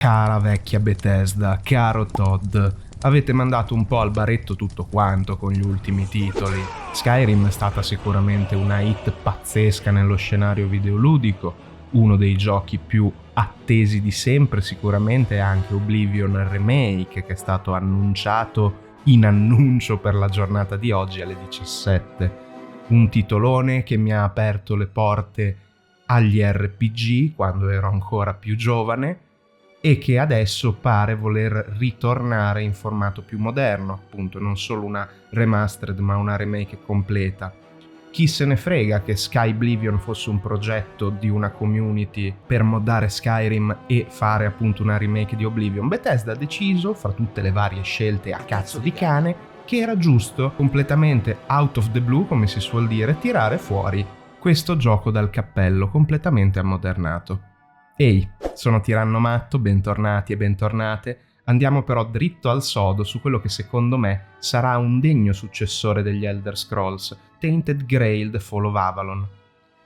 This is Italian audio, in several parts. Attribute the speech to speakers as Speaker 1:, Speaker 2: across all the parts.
Speaker 1: Cara vecchia Bethesda, caro Todd, avete mandato un po' al baretto tutto quanto con gli ultimi titoli. Skyrim è stata sicuramente una hit pazzesca nello scenario videoludico, uno dei giochi più attesi di sempre, sicuramente anche Oblivion Remake, che è stato annunciato in annuncio per la giornata di oggi alle 17. Un titolone che mi ha aperto le porte agli RPG quando ero ancora più giovane, e che adesso pare voler ritornare in formato più moderno, appunto non solo una remastered ma una remake completa. Chi se ne frega che Skyblivion fosse un progetto di una community per moddare Skyrim e fare appunto una remake di Oblivion. Bethesda ha deciso, fra tutte le varie scelte a cazzo di cane, che era giusto, completamente out of the blue, come si suol dire, tirare fuori questo gioco dal cappello completamente ammodernato. Ehi, sono Tiranno Matto, bentornati e bentornate. Andiamo però dritto al sodo su quello che secondo me sarà un degno successore degli Elder Scrolls, Tainted Grail: The Fall of Avalon.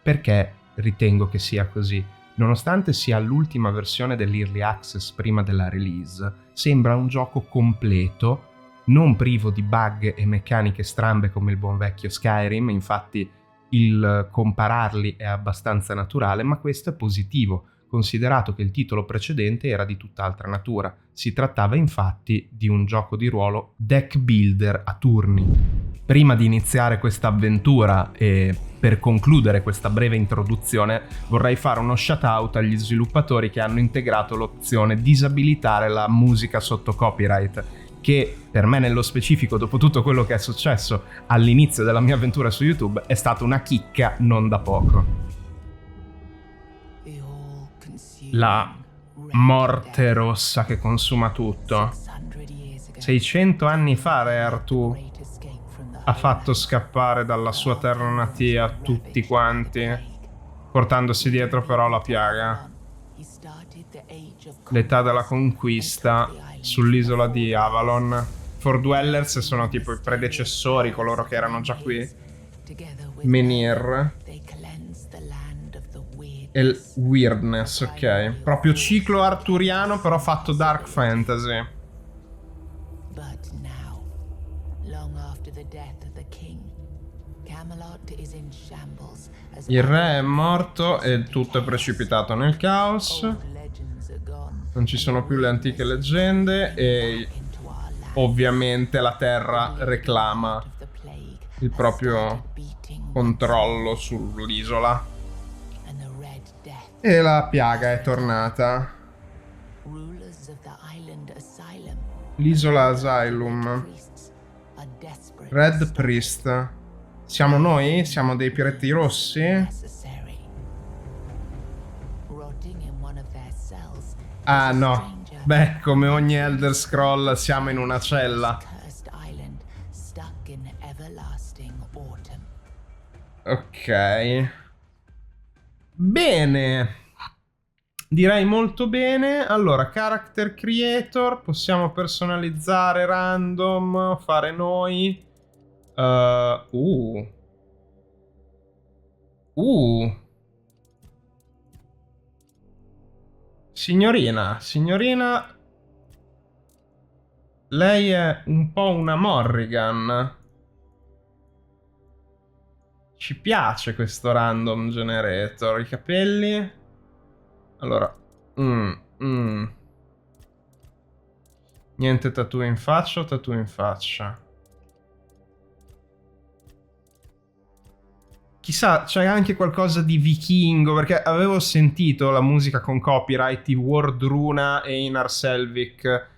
Speaker 1: Perché ritengo che sia così? Nonostante sia l'ultima versione dell'Early Access prima della release, sembra un gioco completo, non privo di bug e meccaniche strambe come il buon vecchio Skyrim, infatti il compararli è abbastanza naturale, ma questo è positivo, considerato che il titolo precedente era di tutt'altra natura. Si trattava infatti di un gioco di ruolo deck builder a turni. Prima di iniziare questa avventura e per concludere questa breve introduzione, vorrei fare uno shout out agli sviluppatori che hanno integrato l'opzione disabilitare la musica sotto copyright, che per me nello specifico, dopo tutto quello che è successo all'inizio della mia avventura su YouTube, è stata una chicca non da poco. La morte rossa che consuma tutto. 600 anni fa Re Artù ha fatto scappare dalla sua terra natia tutti quanti, portandosi dietro però la piaga. L'età della conquista sull'isola di Avalon. Fordwellers sono tipo i predecessori, coloro che erano già qui. Menhir e il Weirdness, ok. Proprio ciclo arturiano, però fatto dark fantasy. Il re è morto e tutto è precipitato nel caos. Non ci sono più le antiche leggende e ovviamente la terra reclama il proprio controllo sull'isola. E la piaga è tornata. L'isola Asylum. Red Priest. Siamo noi? Siamo dei piretti rossi? Ah no. Beh, come ogni Elder Scroll siamo in una cella. Ok. Bene. Direi molto bene. Allora, character creator, possiamo personalizzare random, fare noi. Signorina, lei è un po' una Morrigan. Ci piace questo random generator. I capelli. Allora, niente tattoo in faccia o tattoo in faccia? Chissà, c'è anche qualcosa di vichingo, perché avevo sentito la musica con copyright di Wardruna e Einar Selvik,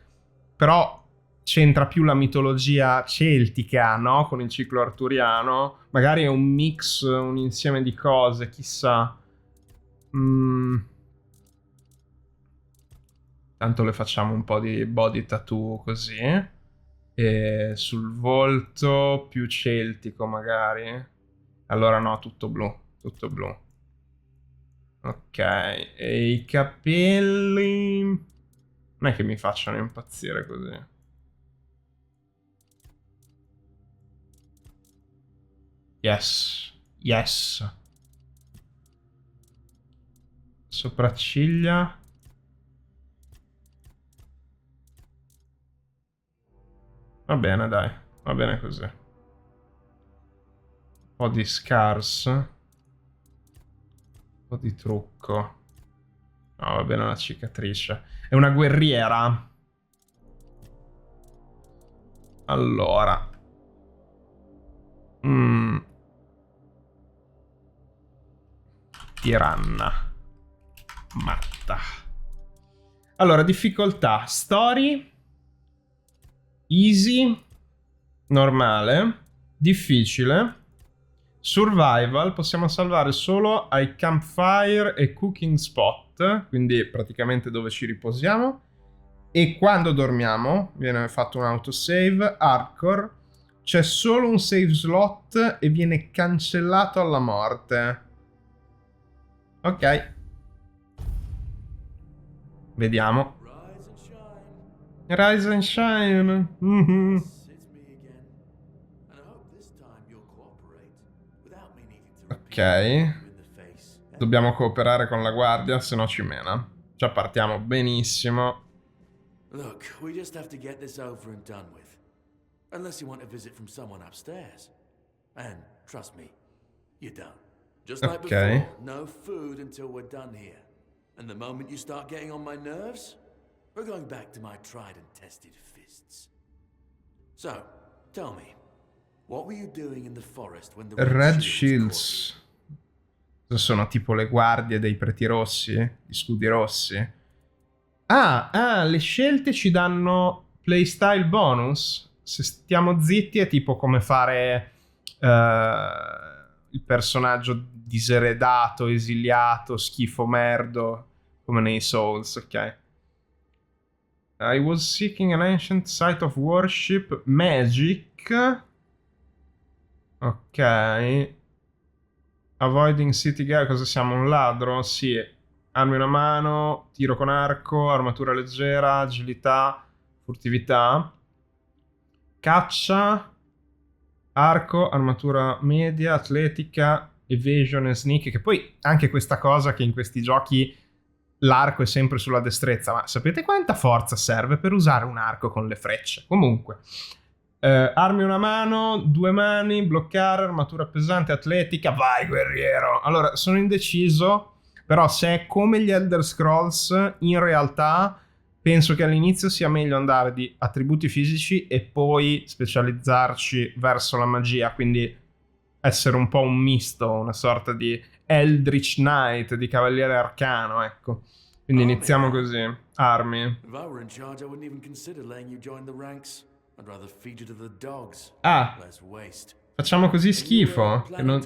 Speaker 1: però c'entra più la mitologia celtica, no? Con il ciclo arturiano. Magari è un mix, un insieme di cose, chissà. Tanto le facciamo un po' di body tattoo così. E sul volto più celtico magari. Allora no, tutto blu, tutto blu. Ok, e i capelli... Non è che mi facciano impazzire così. Yes, yes. Sopracciglia. Va bene, dai. Va bene così. Un po' di scars. Un po' di trucco. No, va bene la cicatrice. È una guerriera. Allora. Tiranna. Matta. Allora, difficoltà. Story. Easy. Normale. Difficile. Survival. Possiamo salvare solo ai campfire e cooking spot. Quindi praticamente dove ci riposiamo. E quando dormiamo viene fatto un autosave. Hardcore. C'è solo un save slot e viene cancellato alla morte. Ok. Vediamo. Rise and shine. Ok. Dobbiamo cooperare con la guardia, se no ci mena. Già partiamo benissimo.
Speaker 2: Look, we just have to get this over and done with. Unless you want a visit from someone upstairs. And trust me, you don't. Just like before, no food until we're done here. And the moment you start getting on my nerves, we're going back to my tried and tested fists. So, tell me, what were you doing in the forest when the
Speaker 1: Red Shields? Sono tipo le guardie dei preti rossi? Gli scudi rossi? Le scelte ci danno playstyle bonus? Se stiamo zitti è tipo come fare il personaggio diseredato, esiliato, schifo merdo, come nei Souls, ok? I was seeking an ancient site of worship, magic. Ok. Avoiding city guard, cosa siamo? Un ladro? Sì. Armi una mano, tiro con arco, armatura leggera, agilità, furtività. Caccia, arco, armatura media, atletica, evasion e sneak. Che poi anche questa cosa che in questi giochi l'arco è sempre sulla destrezza. Ma sapete quanta forza serve per usare un arco con le frecce? Comunque. Armi una mano, 2 mani, bloccare, armatura pesante, atletica, vai guerriero. Allora, sono indeciso, però se è come gli Elder Scrolls, in realtà penso che all'inizio sia meglio andare di attributi fisici e poi specializzarci verso la magia, quindi essere un po' un misto, una sorta di Eldritch Knight, di cavaliere arcano, ecco. Quindi iniziamo così. Armi.
Speaker 2: If I were in charge, I wouldn't even consider letting you join the ranks. I'd rather feed you to the dogs. Less waste.
Speaker 1: Facciamo così schifo. Che non...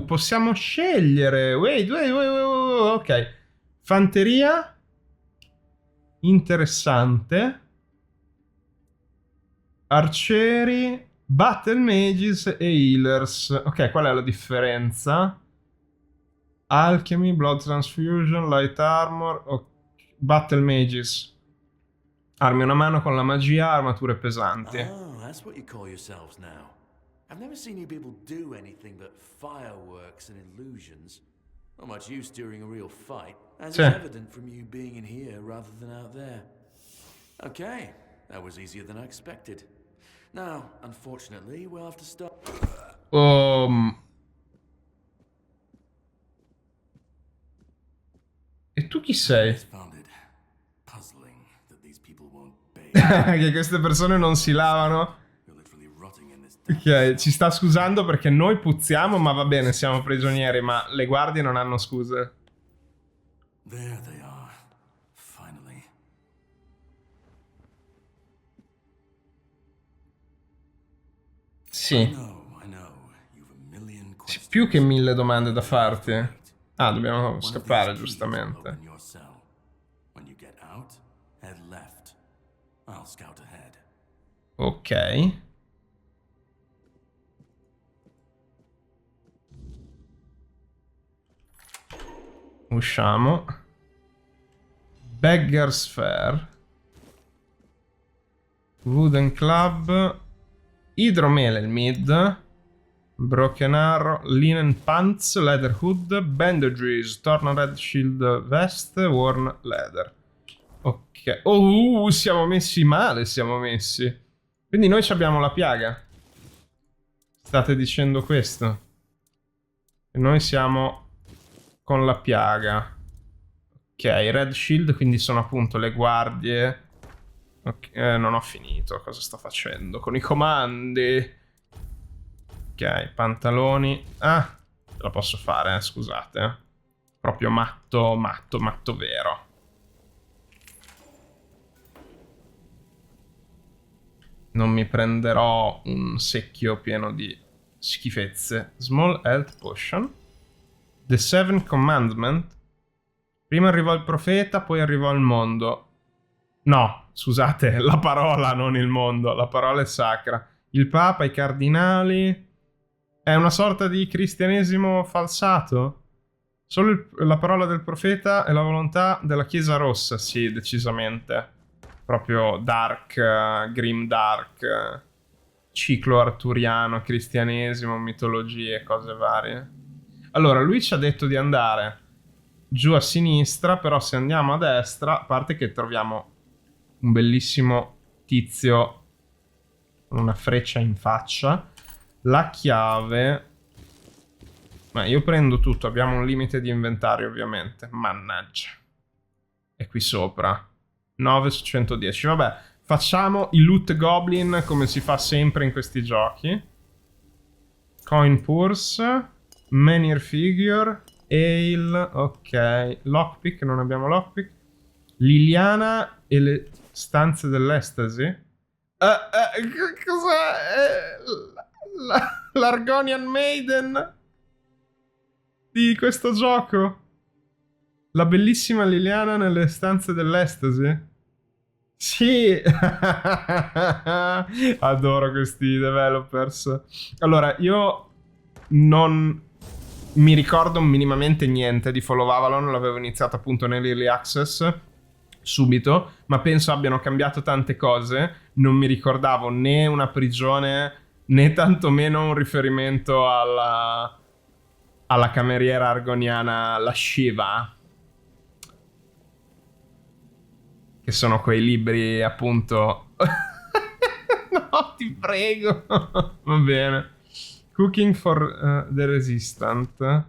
Speaker 1: possiamo scegliere. Wait. Ok. Fanteria. Interessante. Arcieri. Battle Mages e Healers. Ok, qual è la differenza? Alchemy, Blood Transfusion, Light Armor... Battle Mages. Armi una mano con la magia, armature pesanti.
Speaker 2: Oh, that's what you call yourselves now. I've never seen you people do anything but fireworks and illusions. Not much use during a real fight, as is evident from you being in here rather than out there. Okay, that was easier than I expected. Now, unfortunately, we'll have to stop.
Speaker 1: E tu chi sei? Che queste persone non si lavano. Ok, ci sta scusando perché noi puzziamo, ma va bene, siamo prigionieri, ma le guardie non hanno scuse.
Speaker 2: There they are, finally.
Speaker 1: Sì. Sì, più che 1000 domande da farti. Ah, dobbiamo scappare, giustamente. Ok. Usciamo. Beggar's Fair. Wooden Club. Idromele il mid. Broken Arrow. Linen Pants. Leather Hood. Bandages. Torn Red Shield Vest. Worn Leather. Ok. Siamo messi male, siamo messi. Quindi noi ci abbiamo la piaga. State dicendo questo? E noi siamo con la piaga. Ok, Red Shield, quindi sono appunto le guardie. Ok, non ho finito. Cosa sto facendo? Con i comandi. Ok, pantaloni. Ah, ce la posso fare, scusate. Proprio matto, matto, matto vero. Non mi prenderò un secchio pieno di schifezze. Small Health Potion. The Seven Commandment. Prima arrivò il profeta, poi arrivò il mondo. No, scusate, la parola, non il mondo. La parola è sacra. Il Papa, i cardinali. È una sorta di cristianesimo falsato? Solo la parola del profeta e la volontà della Chiesa Rossa, sì, decisamente. Proprio dark, grim dark, ciclo arturiano, cristianesimo, mitologie, cose varie. Allora, lui ci ha detto di andare giù a sinistra, però se andiamo a destra, a parte che troviamo un bellissimo tizio con una freccia in faccia, la chiave... Ma io prendo tutto, abbiamo un limite di inventario ovviamente, mannaggia. È qui sopra. 9 su 110, vabbè, facciamo il loot goblin come si fa sempre in questi giochi. Coin purse, menhir figure, ale, ok, lockpick, non abbiamo lockpick. Liliana e le stanze dell'estasi. Cos'è? L'Argonian Maiden di questo gioco? La bellissima Liliana nelle stanze dell'estasi? Sì! Adoro questi developers. Allora, io non mi ricordo minimamente niente di Fall of Avalon, l'avevo iniziato appunto nell'Early Access subito, ma penso abbiano cambiato tante cose. Non mi ricordavo né una prigione, né tantomeno un riferimento alla cameriera argoniana, la Shiva. Che sono quei libri, appunto... No, ti prego. Va bene. Cooking for the Resistant.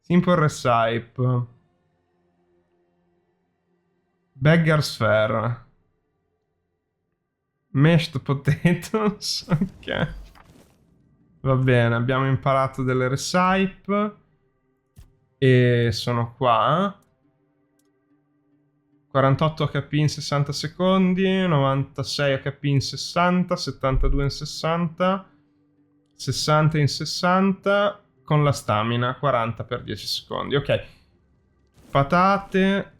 Speaker 1: Simple Recipe. Beggar's Fair. Mashed potatoes. Ok. Va bene, abbiamo imparato delle recipe. E sono qua. 48 HP in 60 secondi, 96 HP in 60, 72 in 60, 60 in 60, con la stamina 40 per 10 secondi. Ok, patate,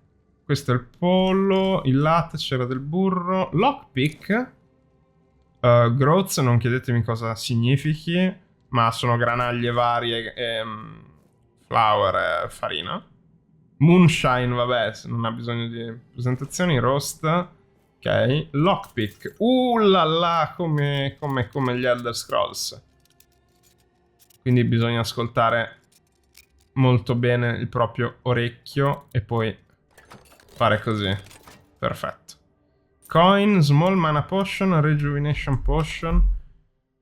Speaker 1: questo è il pollo, il latte, c'era del burro, lockpick, growth, non chiedetemi cosa significhi, ma sono granaglie varie e flour e farina. Moonshine, vabbè, non ha bisogno di presentazioni. Roast, ok. Lockpick, la la, come gli Elder Scrolls. Quindi bisogna ascoltare molto bene il proprio orecchio e poi fare così. Perfetto. Coin, small mana potion, rejuvenation potion.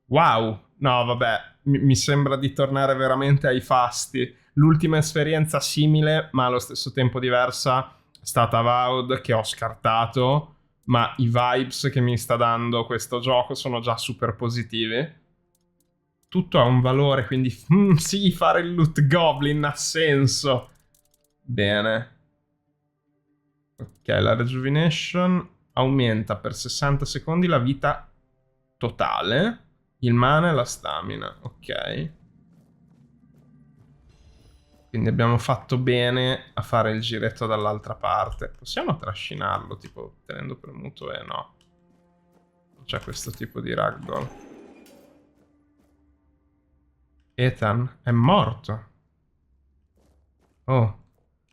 Speaker 1: Wow, no vabbè, mi sembra di tornare veramente ai fasti. L'ultima esperienza simile, ma allo stesso tempo diversa, è stata Avowed, che ho scartato, ma i vibes che mi sta dando questo gioco sono già super positivi. Tutto ha un valore, quindi sì, fare il loot goblin ha senso. Bene. Ok, la rejuvenation aumenta per 60 secondi la vita totale, il mana e la stamina, ok. Quindi abbiamo fatto bene a fare il giretto dall'altra parte. Possiamo trascinarlo, tipo, tenendo premuto e no. C'è questo tipo di ragdoll. Ethan è morto. Oh.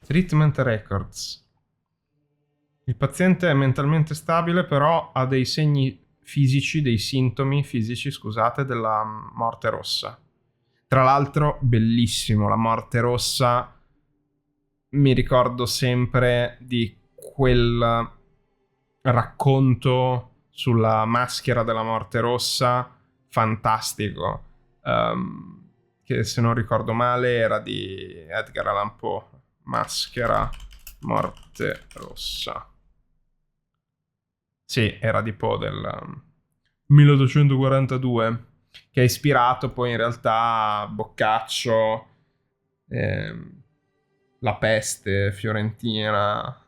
Speaker 1: Treatment records. Il paziente è mentalmente stabile, però ha dei segni fisici, dei sintomi fisici, scusate, della morte rossa. Tra l'altro, bellissimo, la morte rossa. Mi ricordo sempre di quel racconto sulla maschera della morte rossa fantastico, che se non ricordo male era di Edgar Allan Poe, Maschera morte rossa. Sì, era di Poe del 1842, che è ispirato poi in realtà a Boccaccio, La peste fiorentina.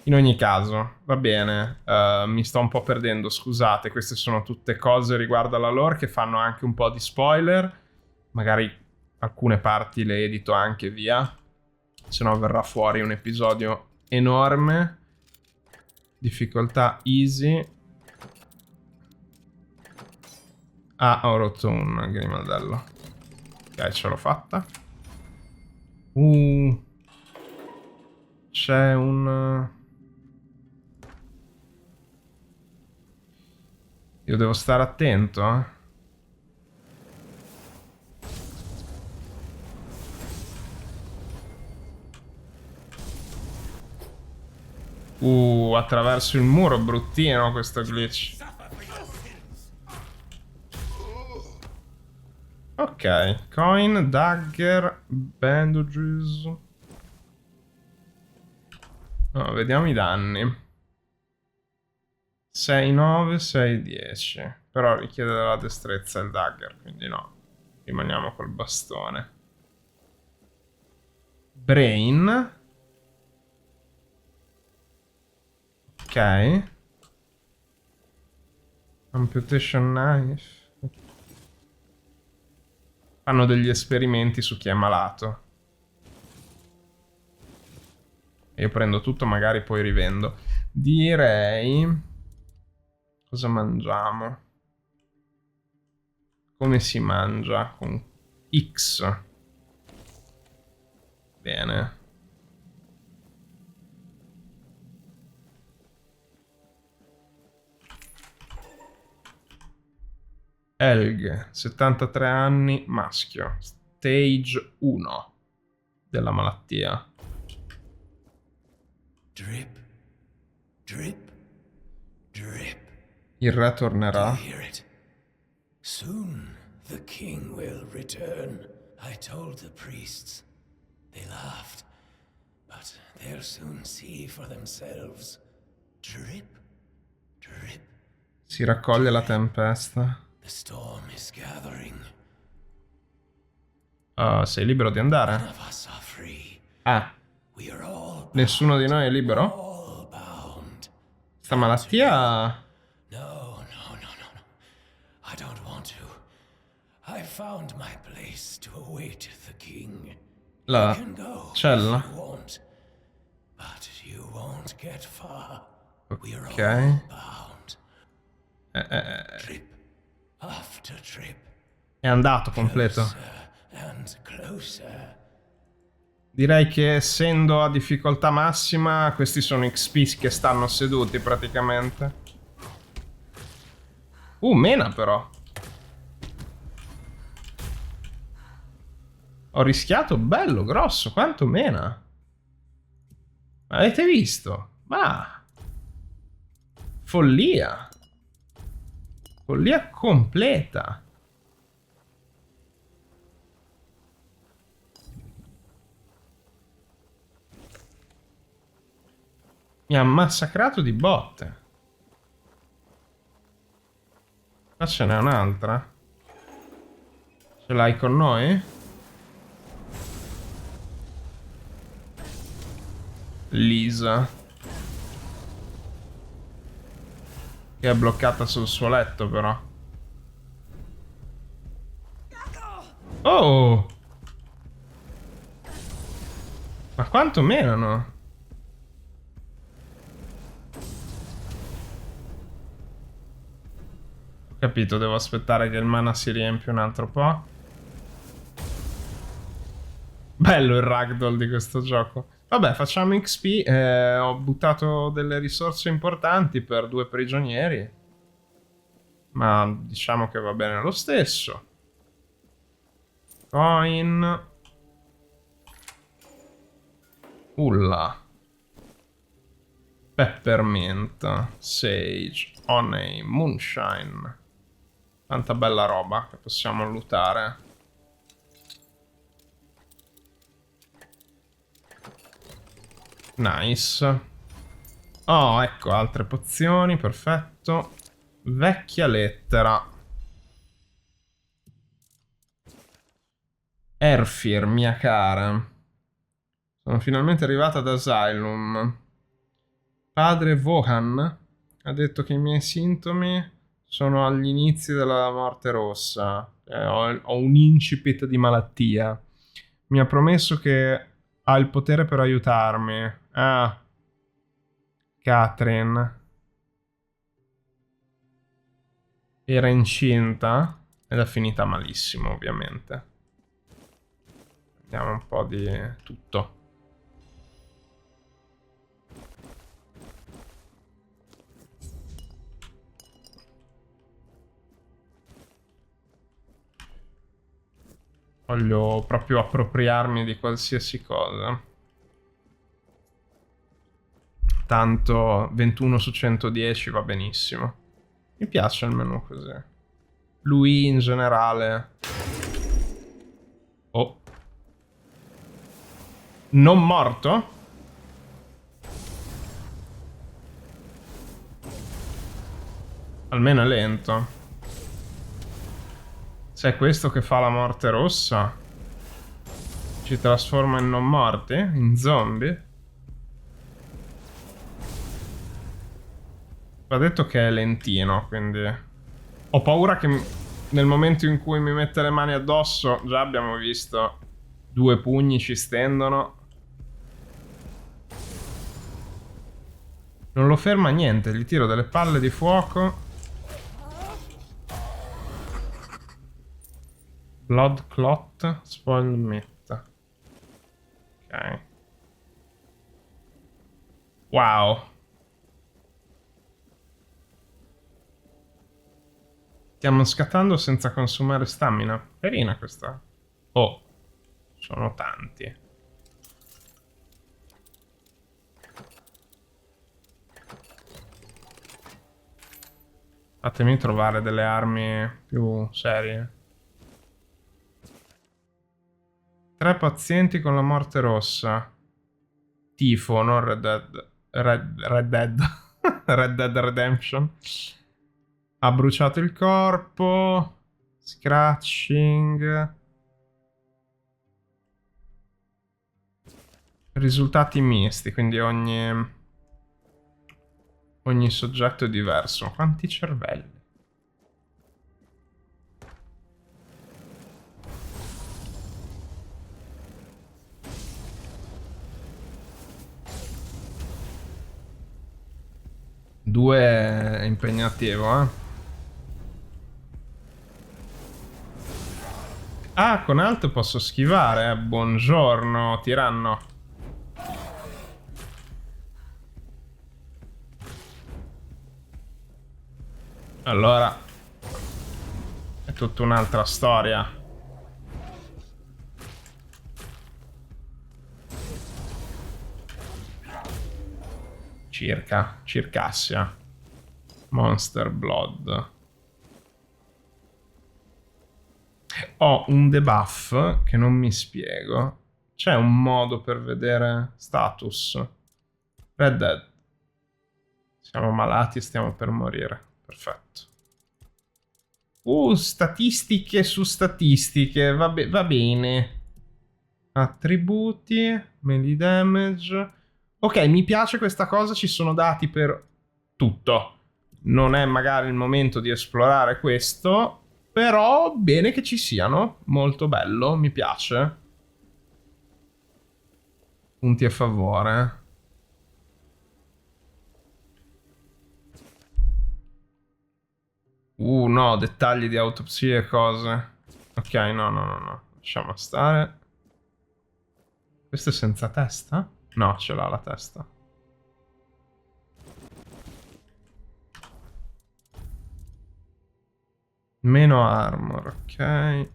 Speaker 1: In ogni caso, va bene, mi sto un po' perdendo, scusate, queste sono tutte cose riguardo alla lore che fanno anche un po' di spoiler, magari alcune parti le edito anche via, se no verrà fuori un episodio enorme. Difficoltà easy. Ah, ho rotto un grimaldello. Ok, ce l'ho fatta. C'è un... Io devo stare attento, eh. Attraverso il muro, bruttino questo glitch. Ok, coin, dagger, bandages. No, vediamo i danni. 6, 9, 6, 10. Però richiede della destrezza il dagger, quindi no. Rimaniamo col bastone. Brain. Ok. Amputation knife. Fanno degli esperimenti su chi è malato. E io prendo tutto, magari poi rivendo. Direi... Cosa mangiamo? Come si mangia? Con X. Bene. Elg, 73 anni, maschio. Stage 1 della malattia.
Speaker 2: Drip, drip, drip.
Speaker 1: Il re tornerà.
Speaker 2: Hear it. Soon the king will return. I told the priests. They laughed. But they'll soon see for themselves. Drip, drip.
Speaker 1: Si raccoglie la tempesta.
Speaker 2: The storm is gathering.
Speaker 1: Sei libero di andare?
Speaker 2: None of us are free.
Speaker 1: Ah,
Speaker 2: We are all
Speaker 1: nessuno di noi è libero?
Speaker 2: all bound.
Speaker 1: Sta malattia...
Speaker 2: No, no, no, no, no. I don't want to. I found my place to await the king.
Speaker 1: La
Speaker 2: You can go
Speaker 1: cella.
Speaker 2: if you want, but you won't get far. We are
Speaker 1: Ok.
Speaker 2: all bound. Trip after trip.
Speaker 1: È andato completo.
Speaker 2: Closer and closer.
Speaker 1: Direi che essendo a difficoltà massima, questi sono XP che stanno seduti praticamente. Mena però. Ho rischiato bello, grosso. Quanto mena? Avete visto? Ma... Follia. Follia completa. Mi ha massacrato di botte. Qua ce n'è un'altra. Ce l'hai con noi? Lisa. Che è bloccata sul suo letto però. Oh! Ma quanto menano? Ho capito, devo aspettare che il mana si riempia un altro po'. Bello il ragdoll di questo gioco. Vabbè, facciamo XP. Ho buttato delle risorse importanti per 2 prigionieri. Ma diciamo che va bene lo stesso. Coin. Ulla. Peppermint, Sage, Honey, Moonshine. Tanta bella roba che possiamo lootare. Nice. Oh, ecco, altre pozioni, perfetto. Vecchia lettera. Erfir, mia cara. Sono finalmente arrivata ad Asylum. Padre Vohan ha detto che i miei sintomi sono agli inizi della morte rossa. Ho un incipit di malattia. Mi ha promesso che ha il potere per aiutarmi. Ah, Catherine. Era incinta ed è finita malissimo, ovviamente. Vediamo un po' di tutto. Voglio proprio appropriarmi di qualsiasi cosa. Tanto 21 su 110 va benissimo. Mi piace il menu così. Lui in generale. Oh. Non morto? Almeno è lento. Se è questo che fa la morte rossa, ci trasforma in non morti? In zombie? Va detto che è lentino, quindi ho paura che nel momento in cui mi mette le mani addosso, già abbiamo visto 2 pugni ci stendono. Non lo ferma niente, gli tiro delle palle di fuoco. Blood Clot, Spoiled Meat. Ok. Wow. Stiamo scattando senza consumare stamina. Carina questa. Oh, sono tanti. Fatemi trovare delle armi più serie. 3 pazienti con la morte rossa. Tifo, non Red Dead. Red Dead. Red Dead Redemption. Ha bruciato il corpo. Scratching. Risultati misti, quindi ogni soggetto è diverso. Quanti cervelli? Due è impegnativo, eh? Ah, con alto posso schivare, buongiorno, tiranno. Allora, è tutta un'altra storia. Circassia. Monster Blood. Ho un debuff che non mi spiego. C'è un modo per vedere status. Red Dead. Siamo malati e stiamo per morire. Perfetto. Statistiche su statistiche. Va bene. Attributi. Melee damage. Ok, mi piace questa cosa. Ci sono dati per tutto. Non è magari il momento di esplorare questo. Però bene che ci siano. Molto bello. Mi piace. Punti a favore. No, dettagli di autopsie e cose. Ok, no. Lasciamo stare. Questo è senza testa? No, ce l'ha la testa. Meno armor, ok.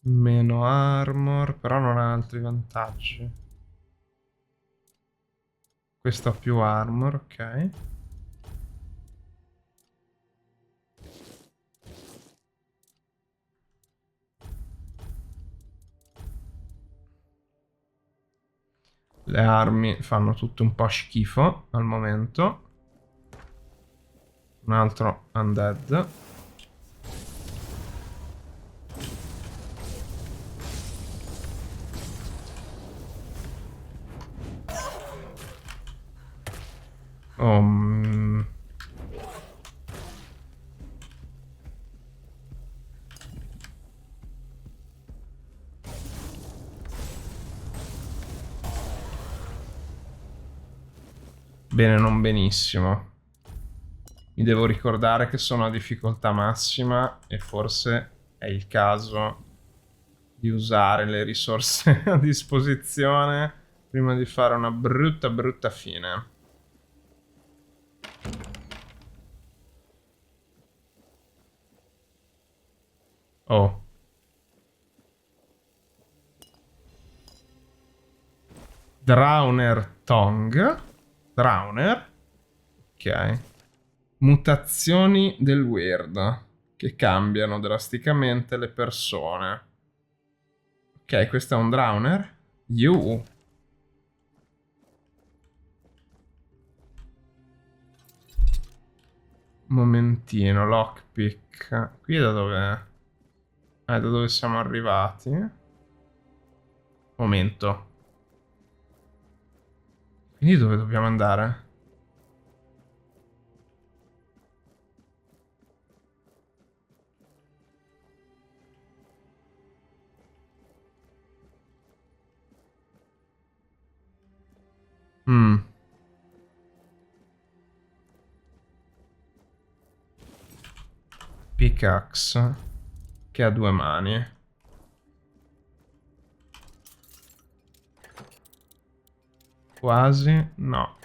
Speaker 1: Meno armor, però non ha altri vantaggi. Questo ha più armor, ok. Le armi fanno tutto un po' schifo al momento. Un altro undead. Oh, bene, non benissimo. Mi devo ricordare che sono a difficoltà massima e forse è il caso di usare le risorse a disposizione prima di fare una brutta brutta fine. Oh. Drowner Tongue. Drowner. Ok. Mutazioni del weird che cambiano drasticamente le persone. Ok, questo è un Drowner. You. Momentino, lockpick. Qui da dove? Da dove siamo arrivati? Momento. Quindi dove dobbiamo andare? Pickaxe. Che ha due mani. Quasi. No.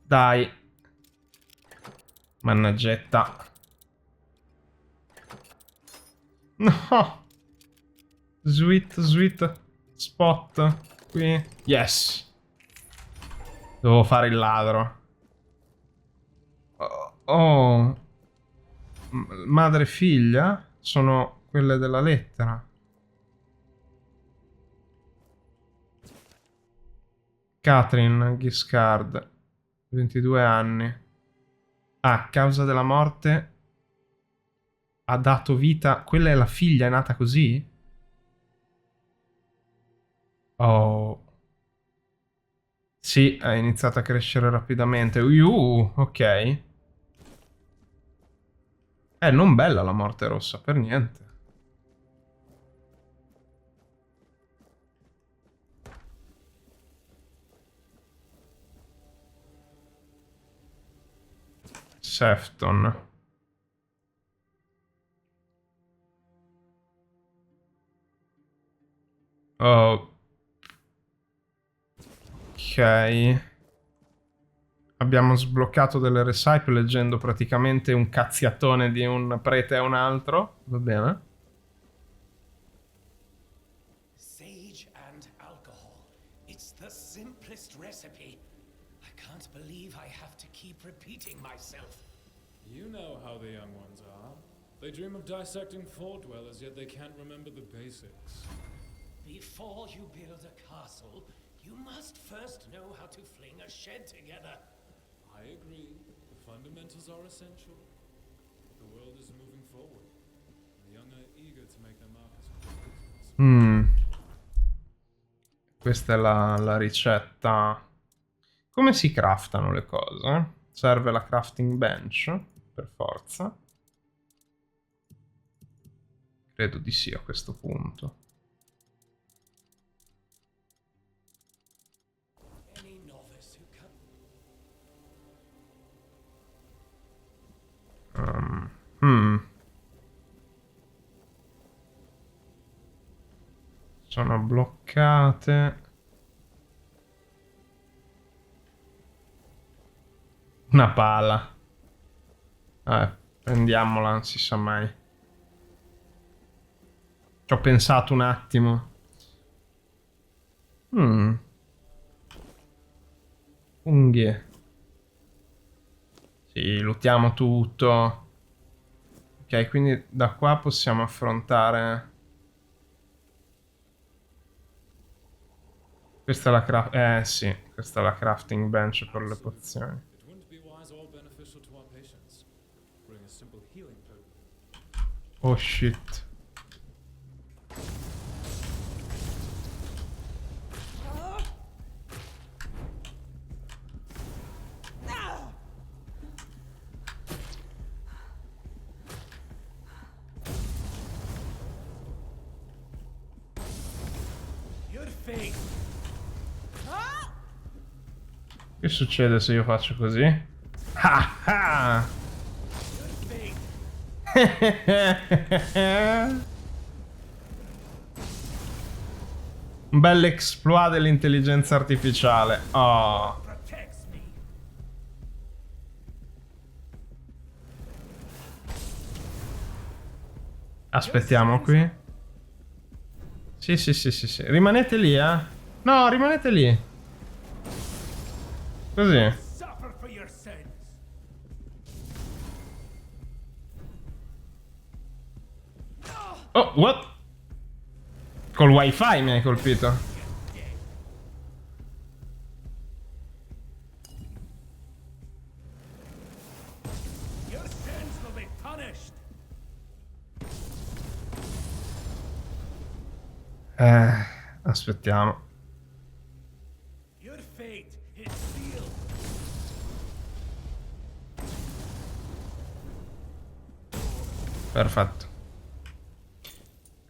Speaker 1: Dai. Mannaggetta. No. Sweet, sweet spot. Qui. Yes. Devo fare il ladro. Oh. Madre e figlia? Sono quelle della lettera. Catherine Giscard. 22 anni. A causa della morte ha dato vita... Quella è la figlia, è nata così? Oh. Sì, è iniziata a crescere rapidamente. Ok. Non bella la morte rossa, per niente. Sefton. Oh. Ok. Abbiamo sbloccato delle recipe leggendo praticamente un cazziatone di un prete a un altro. Va bene.
Speaker 3: Sage and alcohol. It's the simplest recipe. I can't believe I have to keep repeating myself.
Speaker 4: You know how the young ones are. They dream of dissecting fort dwellers, yet they can't remember the basics.
Speaker 3: Before you build a castle, you must first know how to fling a shed together.
Speaker 4: I agree. The fundamentals are essential. The world is moving forward. The young are eager to make their mark as quickly as possible.
Speaker 1: Questa è la ricetta. Come si craftano le cose? Serve la crafting bench, per forza. Credo di sì a questo punto. Sono bloccate. Una pala. Prendiamola, non si sa mai. Ci ho pensato un attimo. Unghie. Sì, lootiamo tutto. Ok, quindi da qua possiamo affrontare... Questa è la sì, questa è la crafting bench per le pozioni.
Speaker 4: It wouldn't be wise or beneficial to our patients. Bring a simple healing potion.
Speaker 1: Oh shit.
Speaker 3: Your fate.
Speaker 1: Che succede se io faccio così? Ah ah!
Speaker 3: Your fate.
Speaker 1: Un bel exploit dell'intelligenza artificiale. Oh.
Speaker 3: Protects me.
Speaker 1: Aspettiamo qui. Sì, sì, sì, sì, sì. Rimanete lì, eh. No, rimanete lì. Così.
Speaker 3: Suffer for your sins.
Speaker 1: Oh, what? Col wifi mi hai colpito.
Speaker 3: Your sins will be punished.
Speaker 1: Aspettiamo.
Speaker 3: Your fate is sealed.
Speaker 1: Perfetto.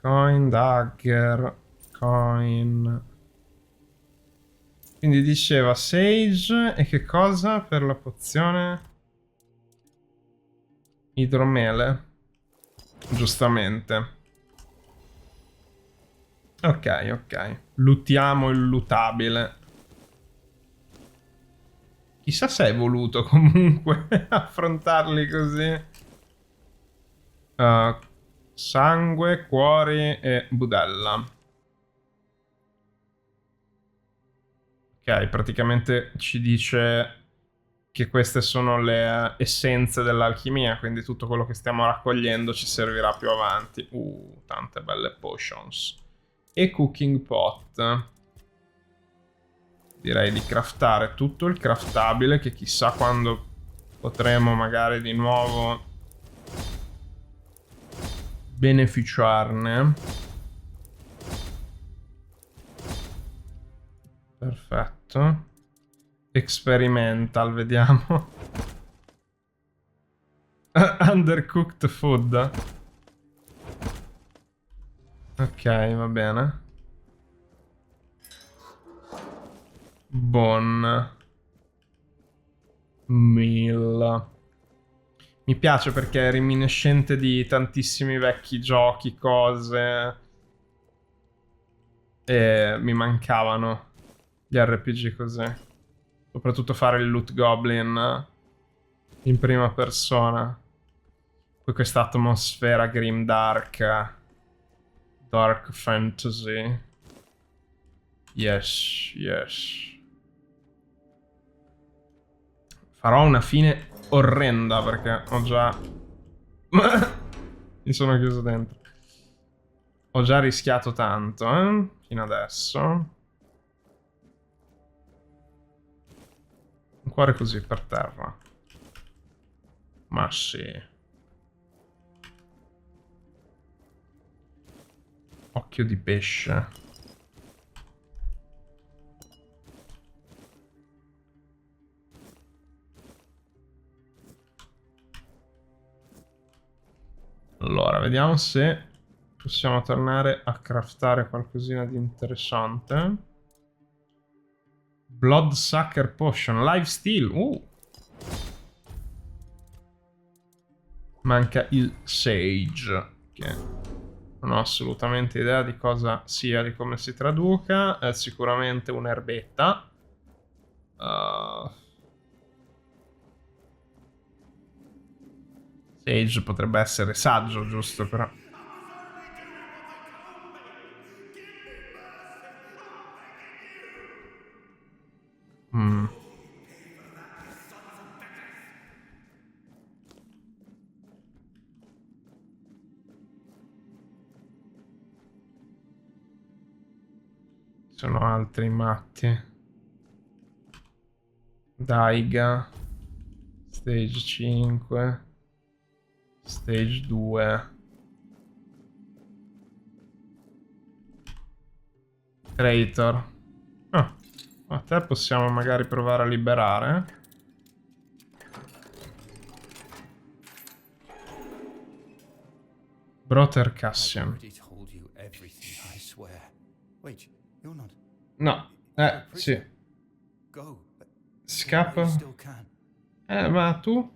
Speaker 1: Coin, dagger, coin. Quindi diceva sage e che cosa per la pozione? Idromele. Giustamente. Ok, ok. Lootiamo il lootabile. Chissà se è voluto comunque affrontarli così. Sangue, cuori e budella. Ok, praticamente ci dice che queste sono le essenze dell'alchimia, quindi tutto quello che stiamo raccogliendo ci servirà più avanti. Tante belle potions. E cooking pot. Direi di craftare tutto il craftabile, che chissà quando potremo magari di nuovo beneficiarne. Perfetto. Experimental, vediamo. Undercooked food. Ok, va bene. Bon. Meal. Mi piace perché è reminiscente di tantissimi vecchi giochi, cose. E mi mancavano gli RPG così. Soprattutto fare il loot goblin in prima persona. Poi questa atmosfera grimdark. Dark fantasy. Yes, yes. Farò una fine orrenda perché ho già... Mi sono chiuso dentro. Ho già rischiato tanto, fino adesso. Un cuore così per terra. Ma sì. Occhio di pesce. Allora, vediamo se possiamo tornare a craftare qualcosina di interessante. Bloodsucker Potion. Lifesteal. Manca il Sage, che non ho assolutamente idea di cosa sia, di come si traduca. È sicuramente un'erbetta. Sage potrebbe essere saggio, giusto? Però... Sono altri matti. Daiga. Stage 5. Stage 2. Traitor. Ah, a te possiamo magari provare a liberare. Brother Cassian.
Speaker 3: already told you everything, I swear. Wait, you're not.
Speaker 1: No, sì.
Speaker 3: Go.
Speaker 1: Scappa.
Speaker 3: You still can.
Speaker 1: Ma tu?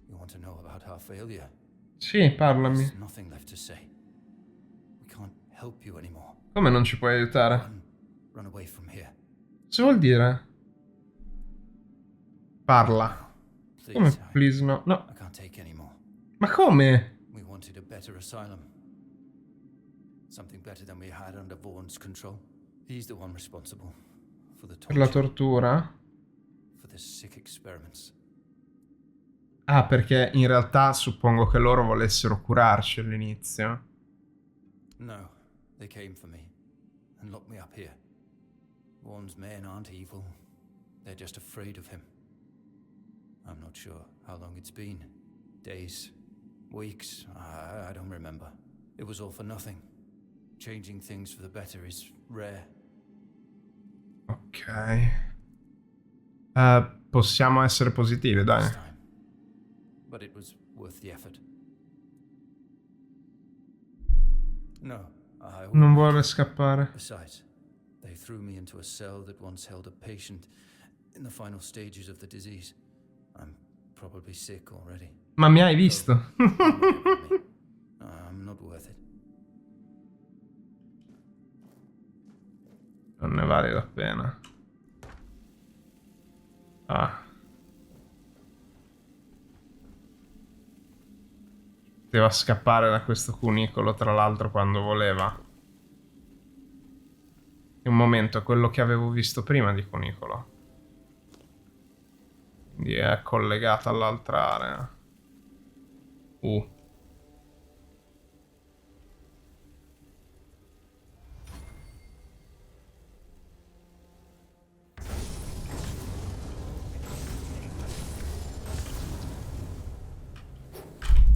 Speaker 3: You want to know about our failure?
Speaker 1: Sì, parlami.
Speaker 3: There's nothing left to say. We can't help you anymore.
Speaker 1: Come non ci puoi aiutare?
Speaker 3: Run away from here.
Speaker 1: Cosa vuol dire? Parla. Come
Speaker 3: Please,
Speaker 1: please no? No.
Speaker 3: I can't take any more.
Speaker 1: Ma come?
Speaker 3: We wanted a better asylum. Something better than we had under Vaughn's control. He's the one responsible for the
Speaker 1: Per la
Speaker 3: torture,
Speaker 1: tortura?
Speaker 3: for the sick experiments.
Speaker 1: Ah, perché in realtà suppongo che loro volessero curarci all'inizio.
Speaker 3: No, they came for me and locked me up here. Vaughn's men aren't evil. They're just afraid of him. I'm not sure how long it's been. Days, weeks, I don't remember. It was all for nothing. Changing things for the better is rare.
Speaker 1: Ok. Possiamo essere positivi, dai.
Speaker 3: This time. But it was worth the effort. No, I
Speaker 1: Non vuole scappare.
Speaker 3: Besides, they threw me into a cell that once held a patient in the final stages of the disease. I'm probably sick already.
Speaker 1: Ma mi hai visto?
Speaker 3: I'm not worth it.
Speaker 1: Non ne vale la pena. Ah. Poteva scappare da questo cunicolo, tra l'altro, quando voleva. Un momento, è quello che avevo visto prima di cunicolo. Quindi è collegata all'altra area.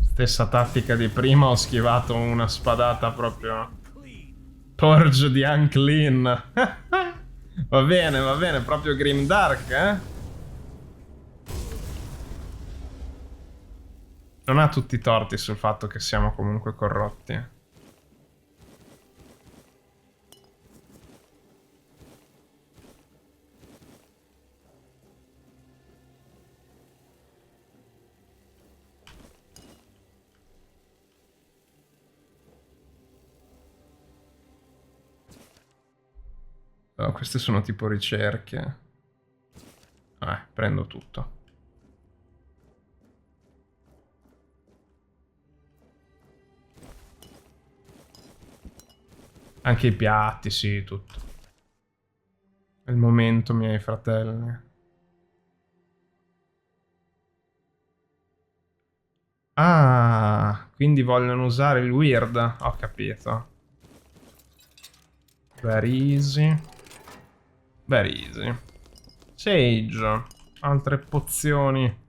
Speaker 1: Stessa tattica di prima, ho schivato una spadata proprio... Purge di Unclean. Va bene, proprio Grimdark, eh? Non ha tutti i torti sul fatto che siamo comunque corrotti. Oh, queste sono tipo ricerche. Prendo tutto. Anche i piatti, sì, tutto. È il momento, miei fratelli. Ah, quindi vogliono usare il weird. Ho capito. Very easy. Very easy. Sage. Altre pozioni.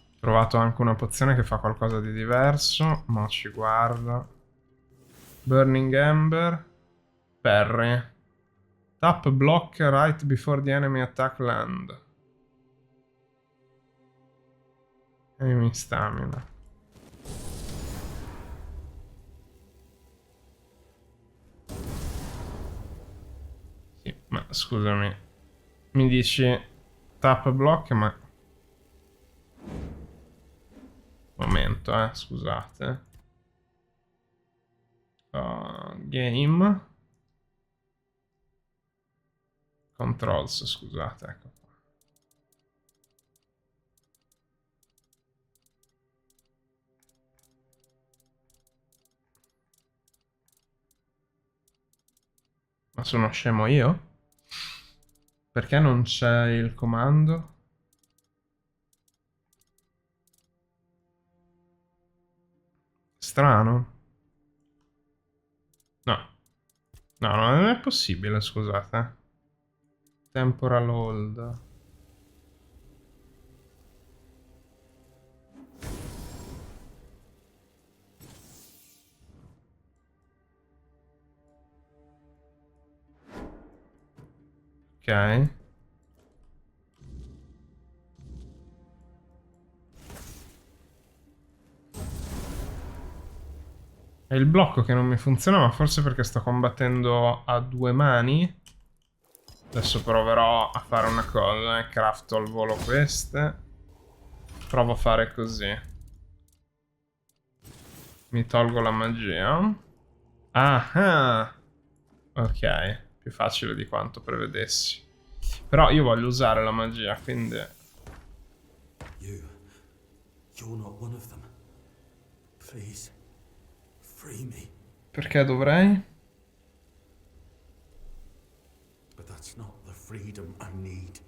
Speaker 1: Ho trovato anche una pozione che fa qualcosa di diverso. Ma ci guarda. Burning Ember. Parry. Tap block right before the enemy attack land. Enemy stamina. Sì, ma scusami. Mi dici tap block, ma... Momento, scusate. Game. Controls, scusate, ecco qua. Ma sono scemo io? Perché non c'è il comando? strano. No. No, non è possibile, scusate. Temporal hold. Ok. È il blocco che non mi funziona, ma forse perché sto combattendo a 2 mani. Adesso proverò a fare una cosa, crafto al volo queste. Provo a fare così. Mi tolgo la magia. Ah, ok, più facile di quanto prevedessi. Però io voglio usare la magia, quindi...
Speaker 2: You're not one of them. Please, free me.
Speaker 1: Perché dovrei?
Speaker 2: But that's not the freedom I need.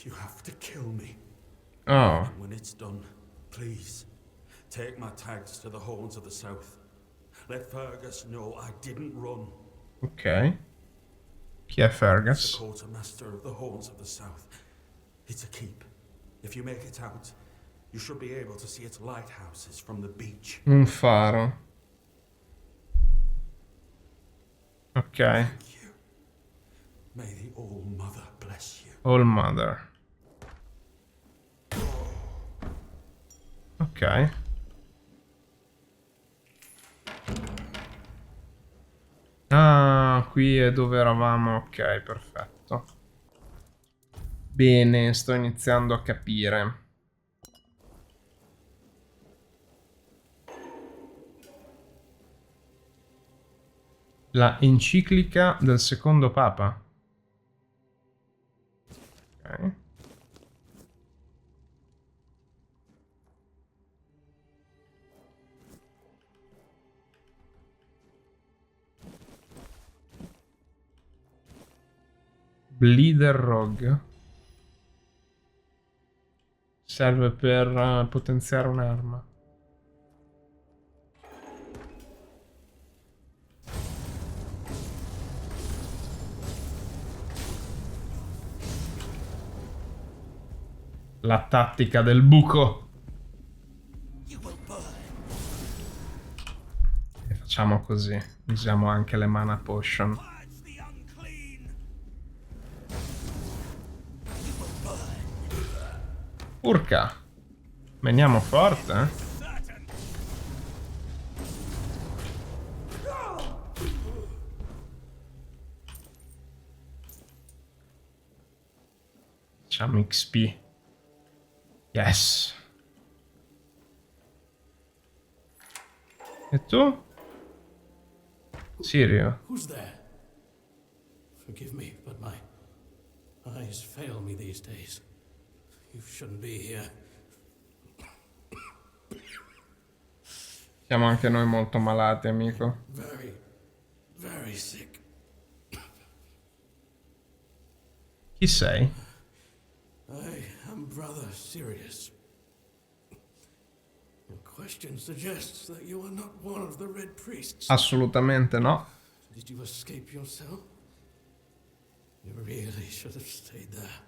Speaker 2: You have to kill me.
Speaker 1: Oh,
Speaker 2: And when it's done, please, take my tags to the Horns of the South. Let Fergus know I didn't run.
Speaker 1: ok. Chi è
Speaker 2: It's
Speaker 1: Fergus?
Speaker 2: the quartermaster of the Horns of the South. It's a keep. If you make it out, you should be able to see its lighthouses from the beach.
Speaker 1: Un faro. Ok.
Speaker 2: Thank you. May the All-Mother bless you.
Speaker 1: All Mother. Ok. Ah, qui è dove eravamo. Ok, perfetto. Bene, sto iniziando a capire. La enciclica del secondo papa. Ok. Bleeder Rogue. Serve per potenziare un'arma. La tattica del buco. E facciamo così. Usiamo anche le mana potion. Urca. Veniamo forte, eh? Facciamo XP. Yes. E tu? Sirio.
Speaker 5: Who's there? Forgive me, but my eyes fail me these days. You shouldn't be here.
Speaker 1: Siamo anche noi molto malati, amico.
Speaker 5: Very sick.
Speaker 1: Chi sei?
Speaker 5: I am Brother Sirius. Your question suggests that you are not one of the Red Priests.
Speaker 1: Assolutamente no.
Speaker 5: Did you escape yourself? You really should have stayed there.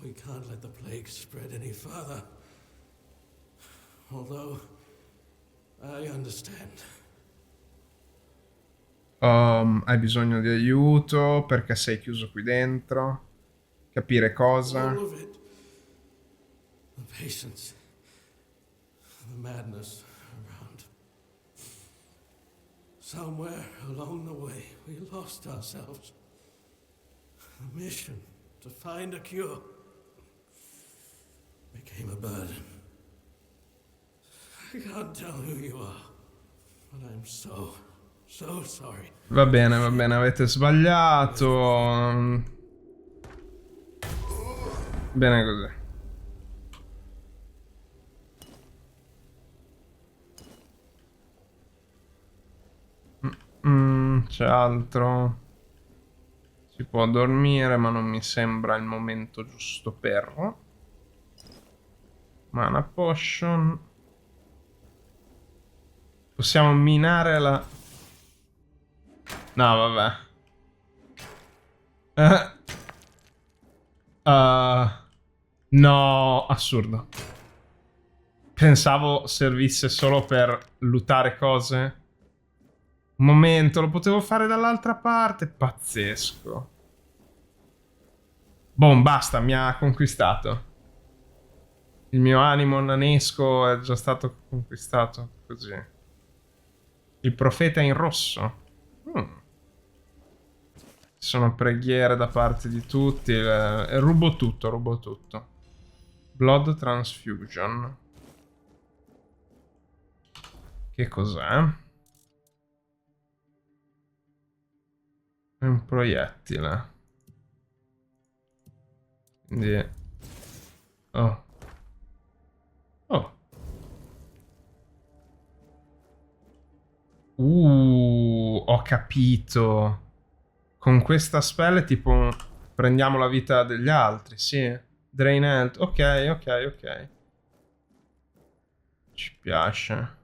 Speaker 5: We can't let the plague spread any further. Although, I understand.
Speaker 1: Hai bisogno di aiuto perché sei chiuso qui dentro. Capire cosa.
Speaker 5: All of it. The patience. The madness around. Somewhere along the way, we lost ourselves. The mission to find a cure became a burden. I can't tell who you are, but I'm so sorry.
Speaker 1: Va bene, avete sbagliato. Bene così. C'è altro. Si può dormire, ma non mi sembra il momento giusto per. Mana potion. Possiamo minare la... No, vabbè. No, assurdo. Pensavo servisse solo per lootare cose. Un momento, lo potevo fare dall'altra parte. Pazzesco. Boom, basta, mi ha conquistato. Il mio animo nanesco è già stato conquistato così. Il profeta in rosso. Sono preghiere da parte di tutti. Rubo tutto, rubo tutto. Blood transfusion. Che cos'è? È un proiettile. Quindi... Oh. Oh. Ho capito. Con questa spell è tipo... Prendiamo la vita degli altri, sì. Drain health. Ok, ok, ok. Ci piace.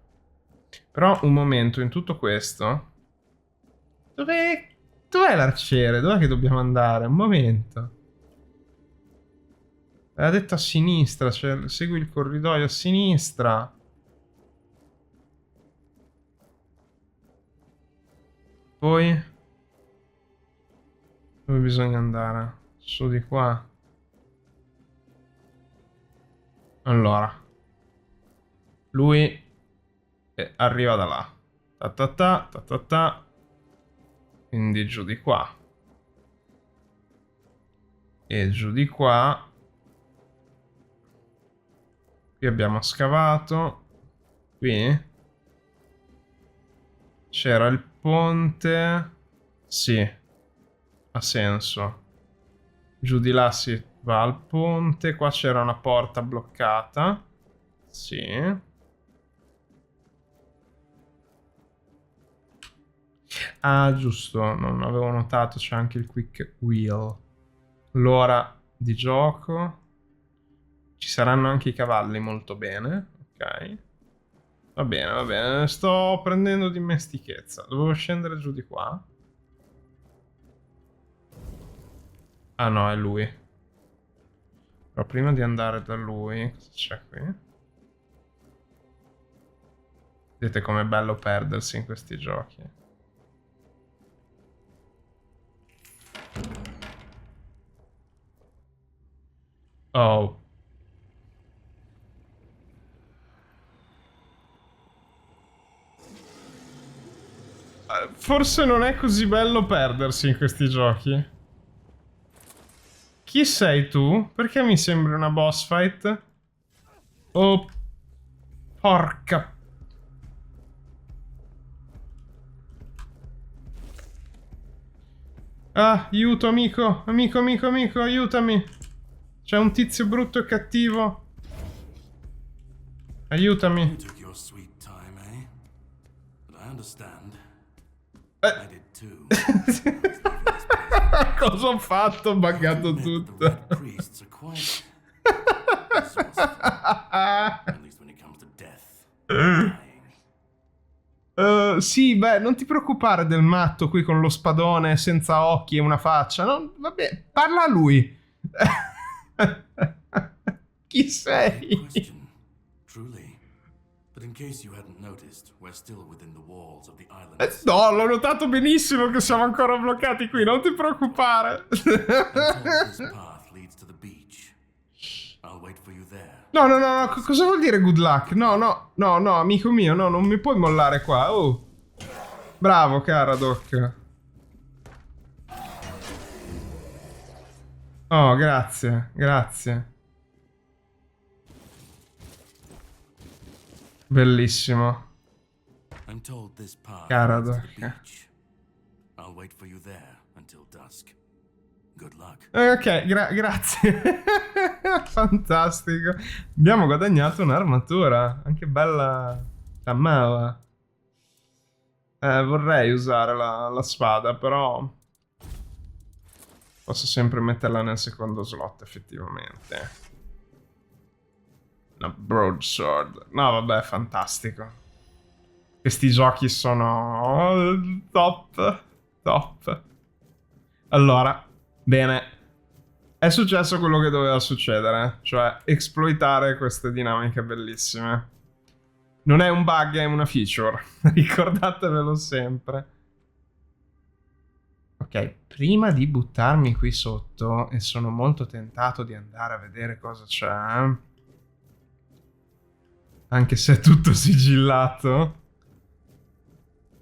Speaker 1: Però un momento, in tutto questo... Dov'è l'arciere? Dov'è che dobbiamo andare? Un momento. Aveva detto a sinistra, cioè segui il corridoio a sinistra. Poi... Dove bisogna andare? Su di qua. Allora. Lui arriva da là. Ta ta ta ta ta ta. Quindi giù di qua. E giù di qua. Qui abbiamo scavato. Qui. C'era il ponte. Sì. Ha senso. Giù di là si va al ponte. Qua c'era una porta bloccata. Sì. Ah, giusto. Non avevo notato. C'è anche il quick wheel. L'ora di gioco. Ci saranno anche i cavalli, molto bene. Ok. Va bene, va bene. Sto prendendo dimestichezza. Dovevo scendere giù di qua. Ah no, è lui. Però prima di andare da lui... Cosa c'è qui? Vedete com'è bello perdersi in questi giochi. Oh. Forse non è così bello perdersi in questi giochi. Chi sei tu? Perché mi sembri una boss fight? Oh, porca... Ah, aiuto amico, amico, amico, amico, aiutami. C'è un tizio brutto e cattivo. Aiutami.
Speaker 2: You took your sweet time, eh? But I understand. I did too.
Speaker 1: Cosa ho fatto? Ho buggato
Speaker 2: The
Speaker 1: tutto.
Speaker 2: Red Priests are quite resourceful. At least when it comes to death. Dying.
Speaker 1: Sì, beh, non ti preoccupare del matto qui con lo spadone senza occhi e una faccia. No, vabbè, parla a lui. Chi sei?
Speaker 2: Great question, truly. But in case you hadn't noticed, we're still within the walls of the island.
Speaker 1: No, l'ho notato benissimo che siamo ancora bloccati qui, non ti preoccupare.
Speaker 2: This path leads to the beach. I'll wait for you there.
Speaker 1: No, no, no, no, cosa vuol dire good luck? No, no, no, no, amico mio, no, non mi puoi mollare qua. Oh. Bravo, Caradoc. Oh, grazie, grazie. Bellissimo.
Speaker 2: I'm told this path
Speaker 1: Caradoc.
Speaker 2: leads to the beach. I'll wait for you there until dusk. Good luck.
Speaker 1: Ok, grazie. Fantastico. Abbiamo guadagnato un'armatura. Anche bella chiamava. Vorrei usare la spada, però posso sempre metterla nel secondo slot, effettivamente. Una broadsword. No, vabbè, fantastico. Questi giochi sono top, top. Allora, bene. È successo quello che doveva succedere, cioè esploitare queste dinamiche bellissime. Non è un bug, è una feature. Ricordatevelo sempre. Ok, prima di buttarmi qui sotto, e sono molto tentato di andare a vedere cosa c'è, anche se è tutto sigillato.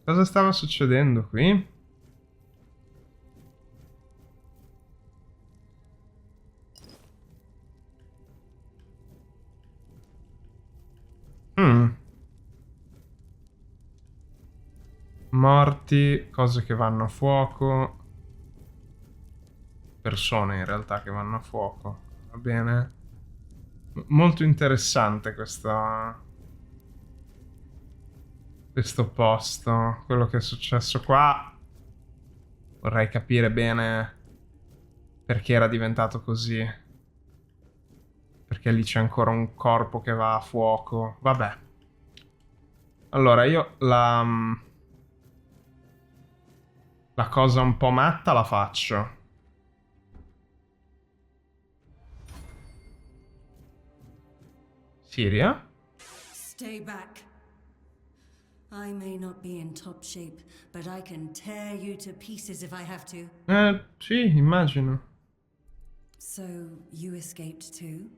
Speaker 1: Cosa stava succedendo qui? Morti, cose che vanno a fuoco. Persone in realtà che vanno a fuoco. Va bene. Molto interessante questo posto. Quello che è successo qua. Vorrei capire bene perché era diventato così. Perché lì c'è ancora un corpo che va a fuoco. Vabbè. Allora, io la cosa un po' matta la faccio. Siria?
Speaker 6: Stay back. I may not be in top shape, but I can tear you to pieces if I have to.
Speaker 1: Sì, immagino.
Speaker 6: So, you escaped too?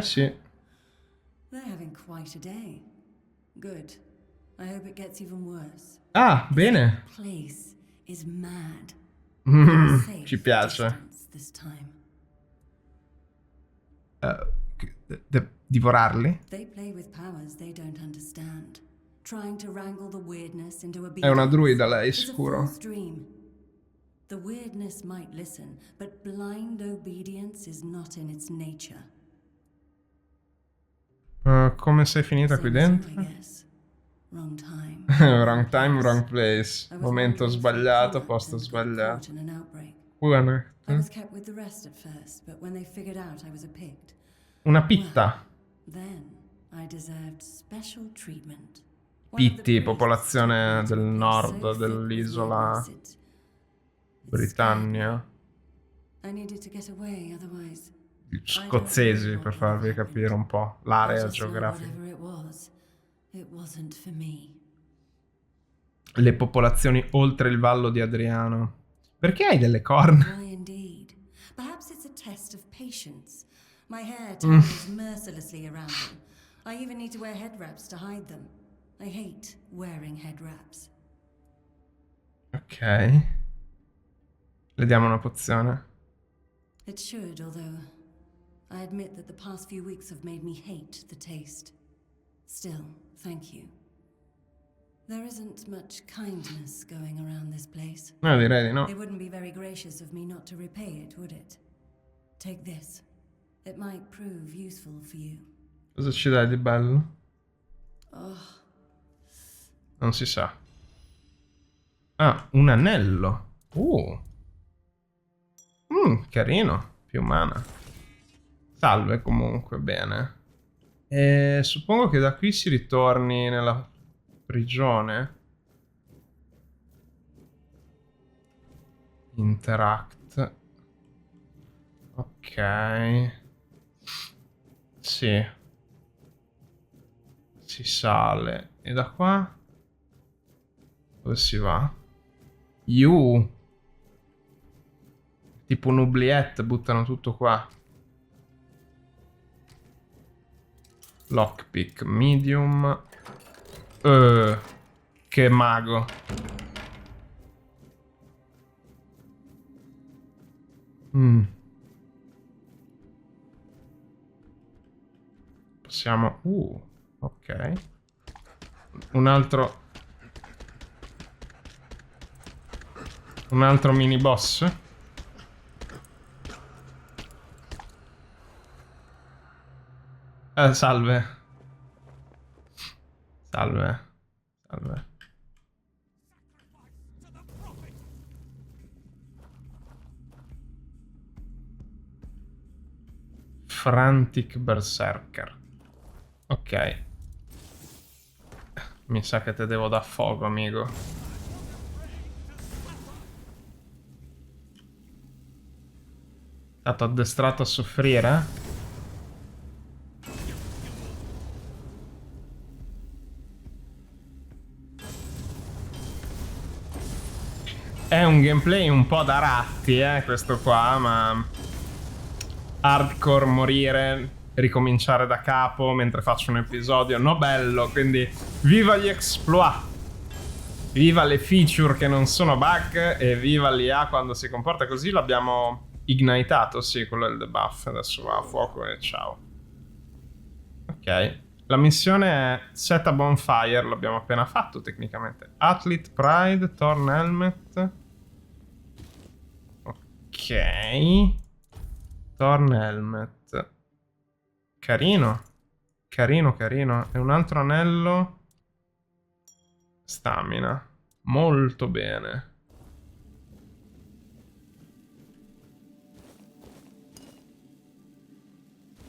Speaker 1: Sì.
Speaker 6: They're having quite a day. Good. I hope it gets even worse.
Speaker 1: Ah, bene.
Speaker 6: The place is mad.
Speaker 1: Ci piace.
Speaker 6: Distance this time.
Speaker 1: Divorarli?
Speaker 6: They play with powers they don't understand. Trying to wrangle the weirdness into
Speaker 1: È una
Speaker 6: obedience.
Speaker 1: druida lei,
Speaker 6: It's a
Speaker 1: sicuro.
Speaker 6: false dream. The weirdness might listen, but blind obedience is not in its nature.
Speaker 1: Come sei finita qui
Speaker 6: Same as you, I
Speaker 1: dentro?
Speaker 6: guess. Wrong time.
Speaker 1: Wrong time, wrong place.
Speaker 6: I was
Speaker 1: Momento
Speaker 6: wandering through
Speaker 1: sbagliato,
Speaker 6: Connaught
Speaker 1: posto
Speaker 6: and got
Speaker 1: sbagliato.
Speaker 6: caught in an outbreak.
Speaker 1: Buona.
Speaker 6: I was kept with the rest at first, but when they figured out I was a Pict,
Speaker 1: Una pitta.
Speaker 6: then I deserved special treatment. One of the
Speaker 1: Pitti,
Speaker 6: priests
Speaker 1: popolazione
Speaker 6: took me
Speaker 1: del
Speaker 6: to a place
Speaker 1: nord
Speaker 6: so thick with
Speaker 1: dell'isola
Speaker 6: weirdness, it scared
Speaker 1: Britannia.
Speaker 6: me. I needed to get away, otherwise
Speaker 1: Scozzesi, per farvi capire un po'
Speaker 6: I
Speaker 1: l'area
Speaker 6: just saw
Speaker 1: geografica.
Speaker 6: whatever it wasn't for me.
Speaker 1: Le popolazioni oltre il Vallo di Adriano. Perché hai delle corna?
Speaker 6: Why indeed? Perhaps it's a test of patience. My hair tangles mercilessly around them. I even need to wear head wraps to hide them. I hate wearing head wraps.
Speaker 1: Ok. Le diamo una pozione.
Speaker 6: It should, although I admit that the past few weeks have made me hate the taste. Still, thank you. There isn't much kindness going around this place.
Speaker 1: No, direi di no.
Speaker 6: It wouldn't be very gracious of me not to repay it, would it? Take this. It might prove useful for you.
Speaker 1: Cosa ci dai di bello?
Speaker 6: Oh,
Speaker 1: Non si sa. Ah, un anello. Carino. Più mana. Salve comunque, bene. E suppongo che da qui si ritorni nella prigione. Interact. Ok. Sì. Si sale. E da qua? Dove si va? Tipo un oubliette, buttano tutto qua. Lockpick, medium. Che mago. Possiamo... ok. Un altro mini boss. Salve. Salve. Salve. Frantic Berserker. Ok. Mi sa che te devo dar fuoco, amico. Stato addestrato a soffrire? È un gameplay un po' da ratti, questo qua, ma... hardcore, morire, ricominciare da capo mentre faccio un episodio, no bello, quindi viva gli exploit, viva le feature che non sono bug e viva l'IA quando si comporta così. L'abbiamo ignitato, sì, quello è il debuff, adesso va a fuoco e ciao. Ok, la missione è set a bonfire, l'abbiamo appena fatto tecnicamente. Athlete Pride, Torn Helmet. Ok. Torn Helmet. Carino. Carino, carino. E un altro anello. Stamina. Molto bene.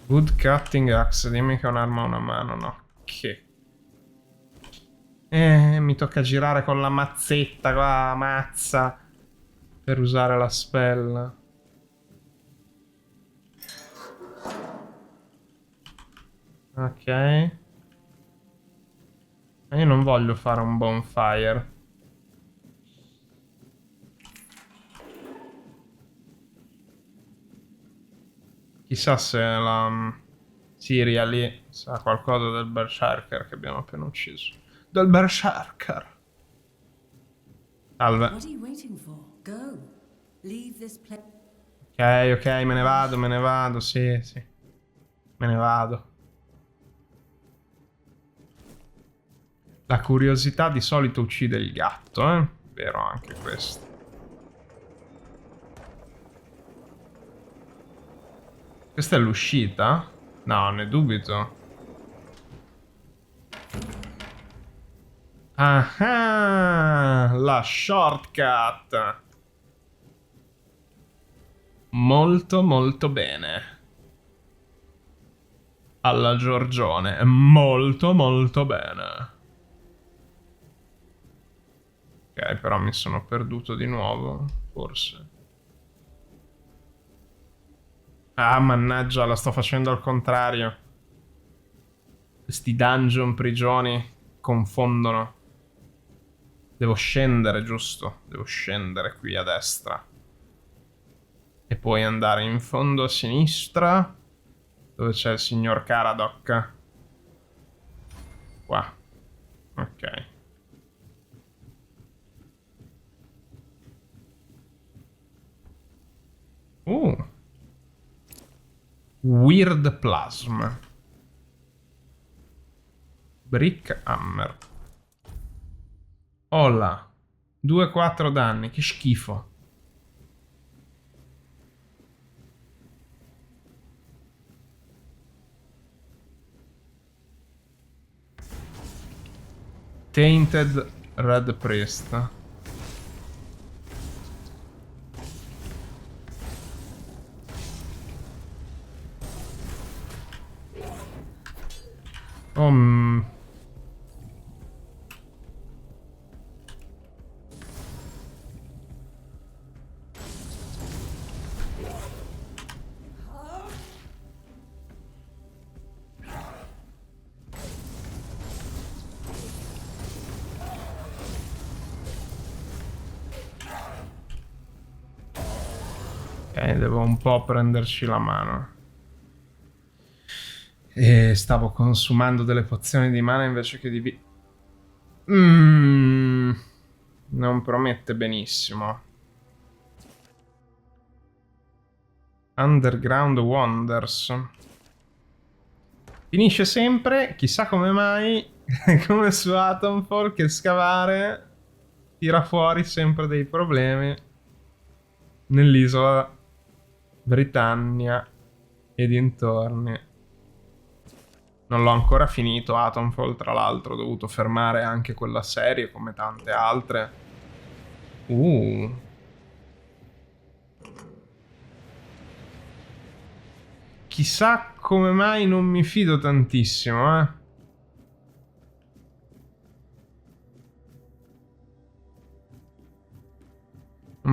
Speaker 1: Wood Cutting Axe. Dimmi che è un'arma a una mano, no? Che... mi tocca girare con la mazzetta, qua, mazza. Per usare la spell. Ok. Io non voglio fare un bonfire. Chissà se la Siria lì sa qualcosa del berserker che abbiamo appena ucciso. Del berserker. Salve.
Speaker 6: What are you waiting for? Go. Leave this place.
Speaker 1: Ok, me ne vado, sì, sì. Me ne vado. La curiosità di solito uccide il gatto, eh? Vero anche questo. Questa è l'uscita? No, ne dubito. Ah, la shortcut. Molto molto bene. Alla Giorgione. Molto molto bene. Ok, però mi sono perduto di nuovo, forse. Ah, mannaggia, la sto facendo al contrario. Questi dungeon, prigioni, confondono. Devo scendere, giusto? Devo scendere qui a destra. E poi andare in fondo a sinistra, dove c'è il signor Caradoc. Qua. Ok. Weird Plasm. Brick Hammer. Olla. 2-4 danni, che schifo. Tainted Red Priest. Oh, ok, devo un po' prenderci la mano. E stavo consumando delle pozioni di mana invece che di non promette benissimo. Underground Wonders. Finisce sempre, chissà come mai, come su Atomfall, che scavare tira fuori sempre dei problemi nell'isola Britannia e dintorni. Non l'ho ancora finito Atomfall, tra l'altro ho dovuto fermare anche quella serie come tante altre. Chissà come mai non mi fido tantissimo,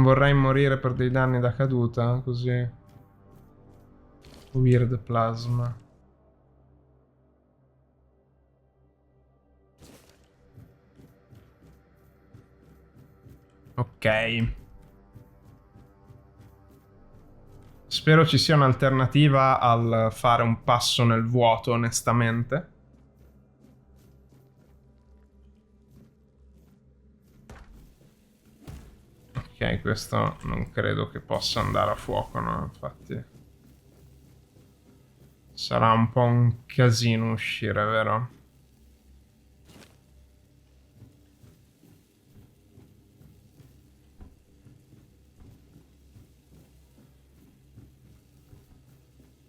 Speaker 1: Non vorrei morire per dei danni da caduta, così. Weird plasma. Ok. Spero ci sia un'alternativa al fare un passo nel vuoto, onestamente. Ok, questo non credo che possa andare a fuoco, no? Infatti sarà un po' un casino uscire, vero?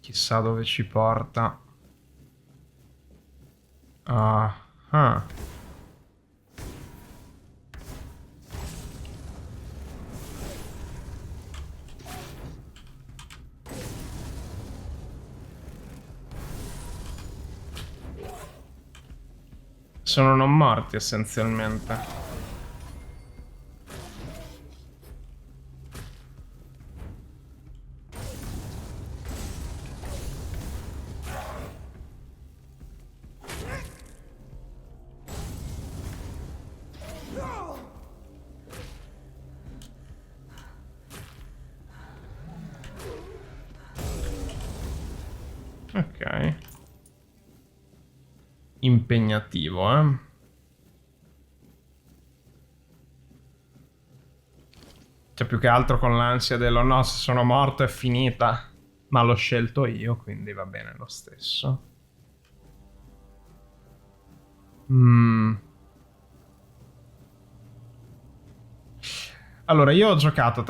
Speaker 1: Chissà dove ci porta. Ah. Sono non morti essenzialmente. Ok. Impegnativo, eh. Cioè, più che altro con l'ansia dello no, se sono morto è finita. Ma l'ho scelto io, quindi va bene lo stesso. Allora, io ho giocato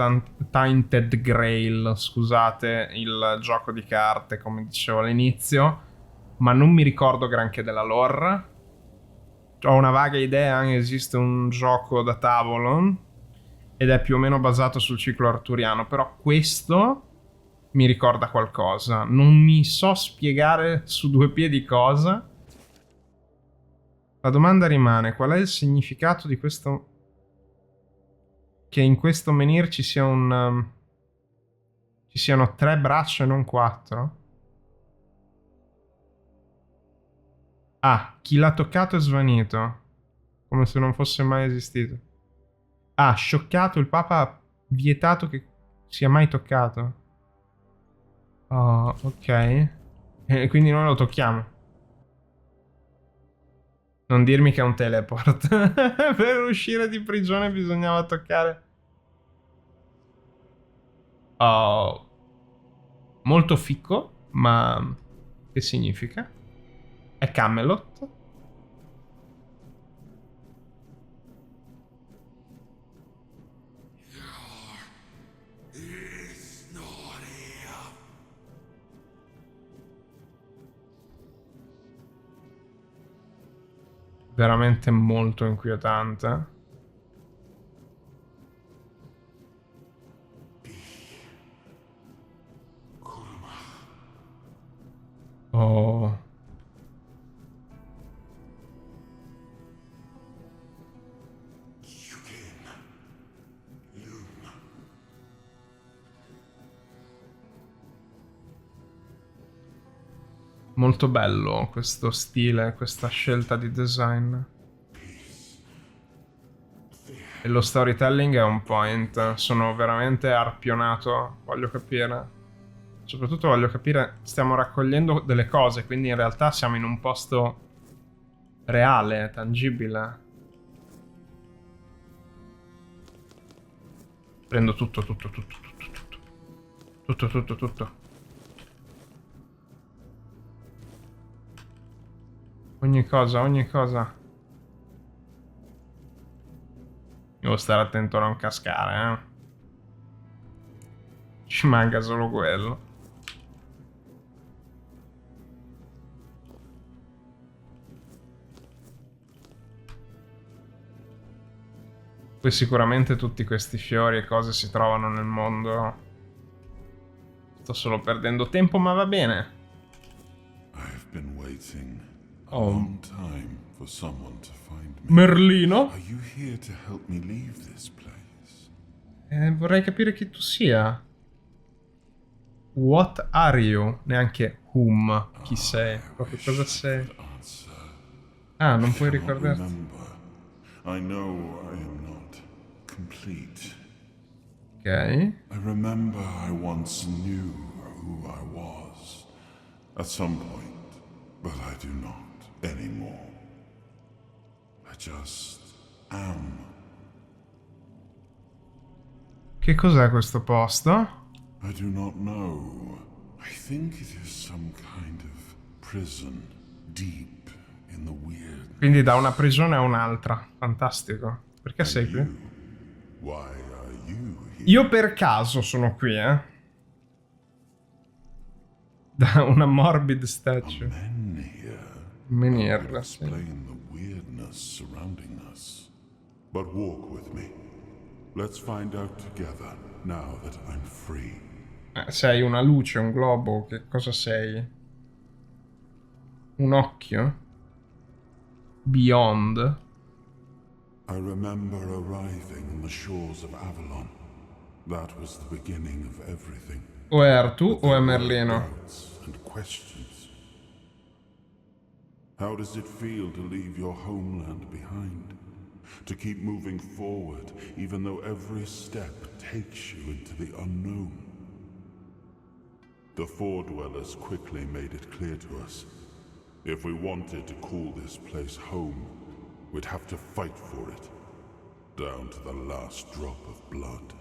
Speaker 1: Tainted Grail, scusate, il gioco di carte, come dicevo all'inizio, ma non mi ricordo granché della lore. Ho una vaga idea che esiste un gioco da tavolo ed è più o meno basato sul ciclo arturiano, però questo mi ricorda qualcosa. Non mi so spiegare su due piedi cosa. La domanda rimane, qual è il significato di questo... che in questo menhir ci sia un... ci siano 3 braccia e non 4? Ah, chi l'ha toccato è svanito. Come se non fosse mai esistito. Ah, scioccato, il Papa ha vietato che sia mai toccato. Oh, ok. E quindi noi lo tocchiamo. Non dirmi che è un teleport. Per uscire di prigione bisognava toccare. Oh. Molto fico, ma che significa? È Camelot? Veramente molto inquietante. Oh. Molto bello questo stile, questa scelta di design. E lo storytelling è un point. Sono veramente arpionato. Voglio capire. Soprattutto voglio capire. Stiamo raccogliendo delle cose, quindi in realtà siamo in un posto reale, tangibile. Prendo tutto. Tutto. Ogni cosa. Devo stare attento a non cascare, eh. Ci manca solo quello. Poi sicuramente tutti questi fiori e cose si trovano nel mondo. Sto solo perdendo tempo, ma va bene.
Speaker 7: I've been waiting a
Speaker 1: Oh.
Speaker 7: long time for someone to find me.
Speaker 1: Merlino?
Speaker 7: Are you here to help me leave this place?
Speaker 1: Vorrei capire chi tu sia. What are you? Neanche whom. Chi sei? Proprio cosa sei? Ah, non puoi ricordarti.
Speaker 7: Remember. I know I am not complete.
Speaker 1: Ok.
Speaker 7: I remember I once knew who I was at some point, but I do not anymore. I just am.
Speaker 1: Che cos'è questo posto?
Speaker 7: I do not know. I think it is some kind of prison deep in the weird.
Speaker 1: Quindi da una prigione a un'altra. Fantastico. Perché sei qui?
Speaker 7: Why are you here?
Speaker 1: Io per caso sono qui, Da una morbid statue.
Speaker 7: Men here
Speaker 1: Menhir, sì.
Speaker 7: explain the weirdness surrounding us. But walk with me. Let's find out together now that I'm free.
Speaker 1: Sei una luce, un globo, che cosa sei? Un occhio? Beyond?
Speaker 7: I remember arriving on the shores of Avalon. That was the beginning of everything.
Speaker 1: O è Artù o è
Speaker 7: There were
Speaker 1: Merlino?
Speaker 7: doubts and questions. How does it feel to leave your homeland behind? To keep moving forward, even though every step takes you into the unknown? The Four Dwellers quickly made it clear to us. If we wanted to call this place home, we'd have to fight for it, down to the last drop of blood.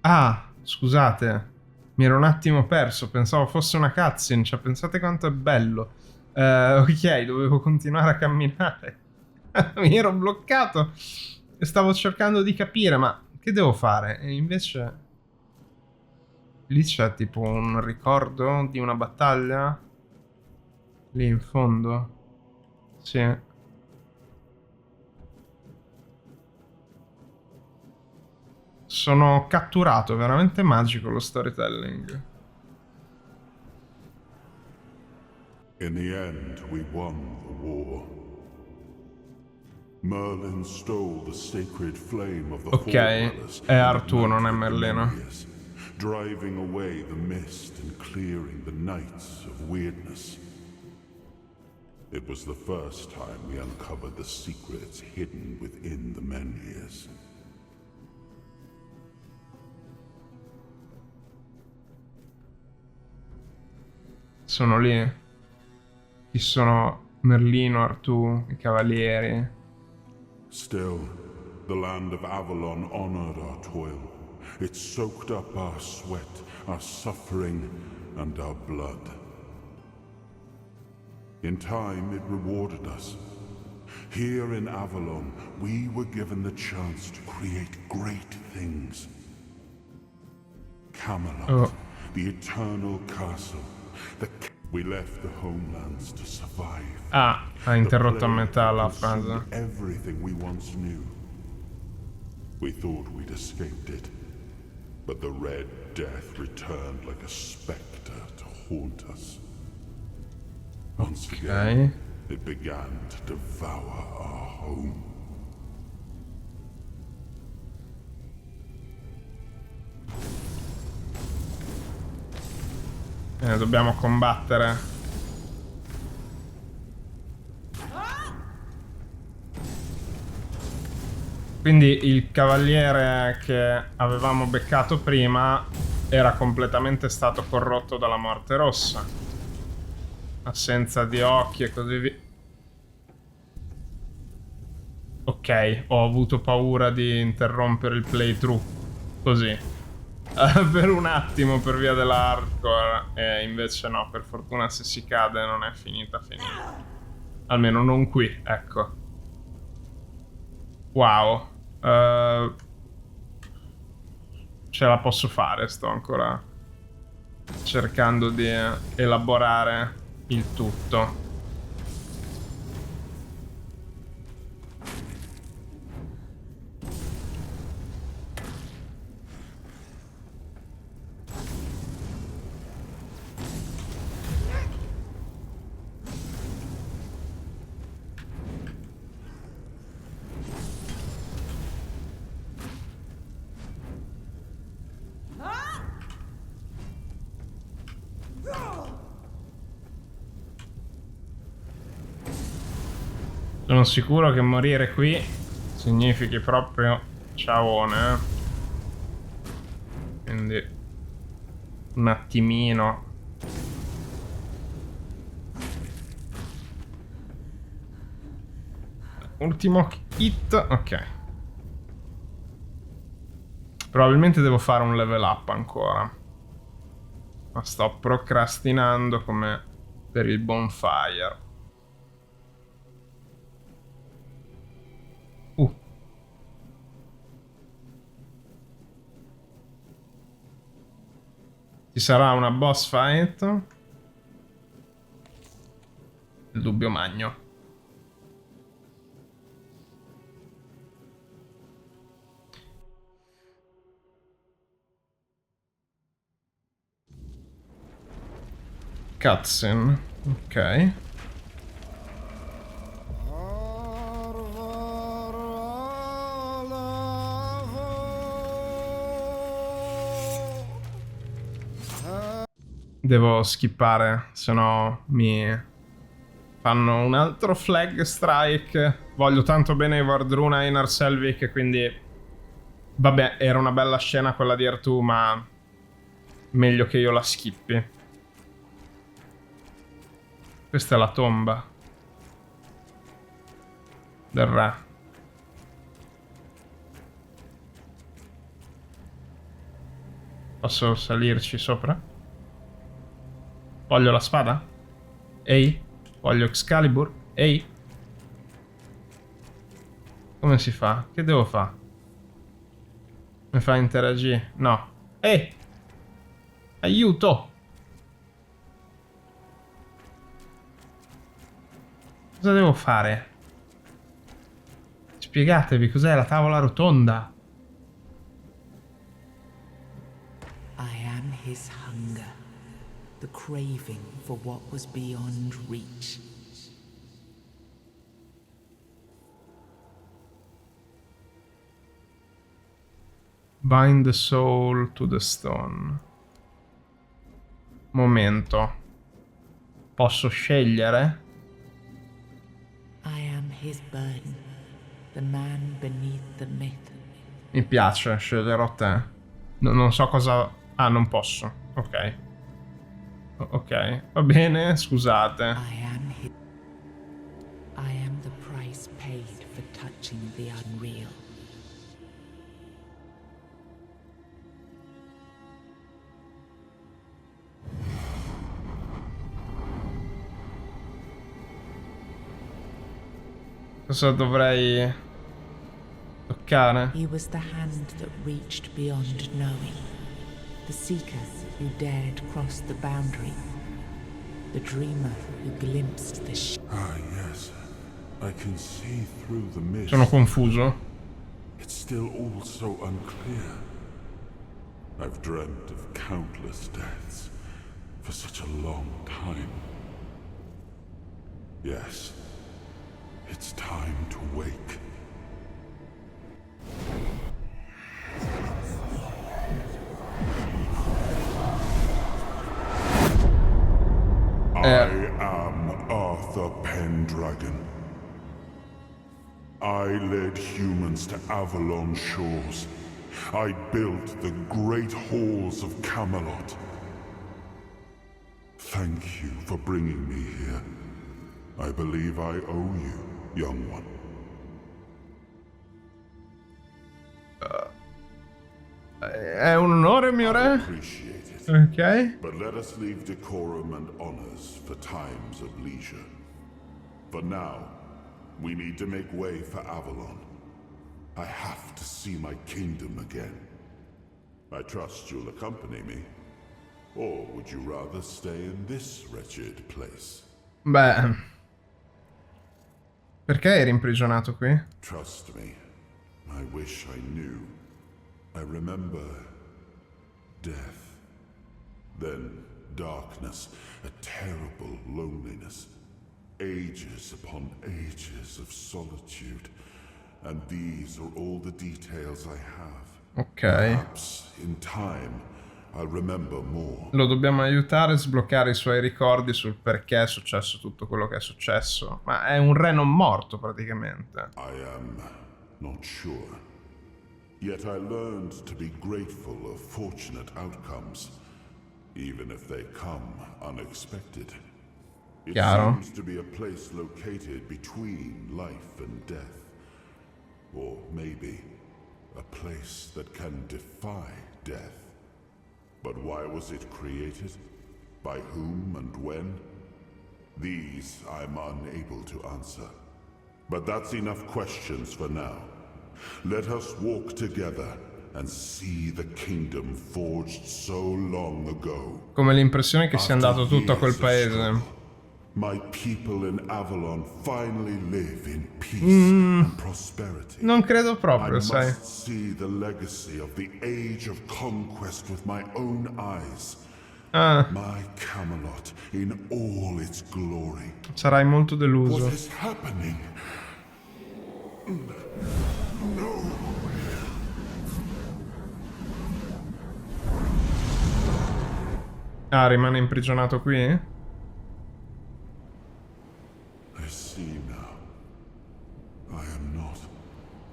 Speaker 1: Ah, scusate. Mi ero un attimo perso, pensavo fosse una cutscene, cioè pensate quanto è bello. Ok, dovevo continuare a camminare. Mi ero bloccato e stavo cercando di capire, ma che devo fare? E invece lì c'è tipo un ricordo di una battaglia? Lì in fondo? Sì. Sono catturato, veramente magico lo storytelling.
Speaker 7: In the end, we won the war. Merlin stole the sacred flame of the
Speaker 1: Ok,
Speaker 7: Four Dwellers
Speaker 1: è Artù,
Speaker 7: and
Speaker 1: non è
Speaker 7: ignited the
Speaker 1: Merlino.
Speaker 7: Menhirs, driving away the mist and clearing the nights of weirdness. It was the first time we uncovered the secrets hidden within the Menhirs.
Speaker 1: Sono lì. Chi sono Merlino, Artù, i cavalieri?
Speaker 7: Still, the land of Avalon honored our toil. It soaked up our sweat, our suffering, and our blood. In time, it rewarded us. Here in Avalon, we were given the chance to create great things. Camelot, the eternal castle. We left the homelands to survive.
Speaker 1: Ah, ha interrotto a
Speaker 7: The
Speaker 1: metà la
Speaker 7: plague
Speaker 1: frase.
Speaker 7: consumed everything we once knew. We thought we'd escaped it, but the Red Death returned like a specter to haunt us. Once again, it began to devour our home.
Speaker 1: Dobbiamo combattere. Quindi il cavaliere che avevamo beccato prima era completamente stato corrotto dalla morte rossa. Assenza di occhi e così via. Ok, ho avuto paura di interrompere il playthrough. Così. Per un attimo per via dell'hardcore. E invece no, per fortuna se si cade non è finita. Almeno non qui, ecco. Wow. Ce la posso fare, sto ancora cercando di elaborare il tutto. Sono sicuro che morire qui significhi proprio ciaone, Quindi un attimino. Ultimo hit, ok. Probabilmente devo fare un level up ancora. Ma sto procrastinando come per il bonfire. Ci sarà una boss fight. Il dubbio magno. Cutscene. Ok. Devo skippare, se no mi fanno un altro flag strike. Voglio tanto bene i Wardruna e Einar Selvik, quindi vabbè, era una bella scena quella di R2, ma meglio che io la skippi. Questa è la tomba del re. Posso salirci sopra? Voglio la spada? Ehi? Voglio Excalibur? Ehi? Come si fa? Che devo fare? Mi fa interagire? No. Ehi! Aiuto! Cosa devo fare? Spiegatevi cos'è la tavola rotonda.
Speaker 8: I am his hunger, the craving for what was beyond reach.
Speaker 1: Bind the soul to the stone. Momento. Posso scegliere?
Speaker 8: I am his burden, the man beneath the myth.
Speaker 1: Mi piace, sceglierò te. Non so cosa... Ah, non posso. Ok. Ok, va bene, scusate.
Speaker 8: I am the price paid for touching the unreal.
Speaker 1: Cosa dovrei toccare?
Speaker 8: He was the hand that reached beyond knowing, the seeker who dared cross the boundary, the dreamer who glimpsed the
Speaker 7: Ah, yes. I can see through the mist.
Speaker 1: Sono confuso.
Speaker 7: It's still all so unclear. I've dreamt of countless deaths for such a long time. Yes, it's time to wake. I am Arthur Pendragon. I led humans to Avalon shores. I built the great halls of Camelot. Thank you for bringing me here. I believe I owe you, young one.
Speaker 1: È un onore, mio re.
Speaker 7: Appreciate it.
Speaker 1: Ok.
Speaker 7: But let us leave decorum and honors for times of leisure. For now, we need to make way for Avalon. I have to see my kingdom again. I trust you'll accompany me. Or would you rather stay in this wretched place?
Speaker 1: Beh. Perché eri imprigionato qui?
Speaker 7: Trust me, I wish I knew. I remember death, then darkness, a terrible loneliness, ages upon ages of solitude, and these are all the details I have.
Speaker 1: Ok.
Speaker 7: Perhaps, in time, I'll remember more.
Speaker 1: Lo dobbiamo aiutare a sbloccare i suoi ricordi sul perché è successo tutto quello che è successo. Ma è un re non morto praticamente.
Speaker 7: I am not sure. Yet I learned to be grateful of fortunate outcomes, even if they come unexpected. It
Speaker 1: Chiaro.
Speaker 7: seems to be a place located between life and death. Or maybe a place that can defy death. But why was it created? By whom and when? These I'm unable to answer. But that's enough questions for now. Let us walk together and see the kingdom forged so long ago.
Speaker 1: Come l'impressione che sia andato
Speaker 7: After
Speaker 1: tutto a quel
Speaker 7: years of
Speaker 1: paese.
Speaker 7: struggle, my people in Avalon finally live in peace and prosperity.
Speaker 1: Non credo
Speaker 7: I
Speaker 1: proprio, sai.
Speaker 7: must see the legacy of the age of conquest with my own eyes.
Speaker 1: Ah,
Speaker 7: My Camelot in all its glory.
Speaker 1: sarai molto deluso.
Speaker 7: What is happening? No.
Speaker 1: Ah, rimane imprigionato qui?
Speaker 7: I see now. I am not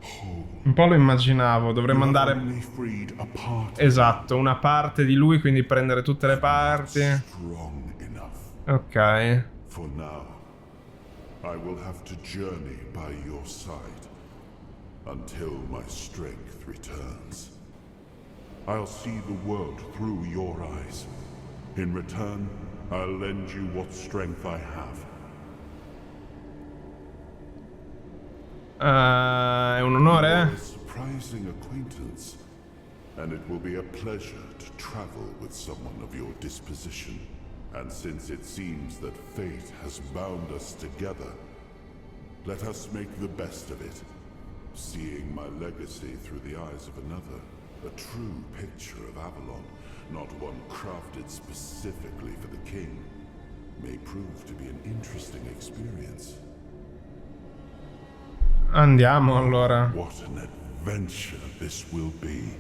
Speaker 7: whole.
Speaker 1: Un po' lo immaginavo, dovremmo
Speaker 7: You have
Speaker 1: andare...
Speaker 7: only freed a part
Speaker 1: Esatto, una parte di lui, quindi prendere tutte le parti.
Speaker 7: strong enough.
Speaker 1: Ok.
Speaker 7: For now, I will have to journey by your side until my strength returns. I'll see the world through your eyes. In return, I'll lend you what strength I have.
Speaker 1: È un onore?
Speaker 7: You're a surprising acquaintance, and it will be a pleasure to travel with someone of your disposition. And since it seems that fate has bound us together, let us make the best of it, seeing my legacy through the eyes of another, a true picture of Avalon, not one crafted specifically for the king, may prove to be an interesting experience.
Speaker 1: Andiamo allora.
Speaker 7: What an adventure this will be.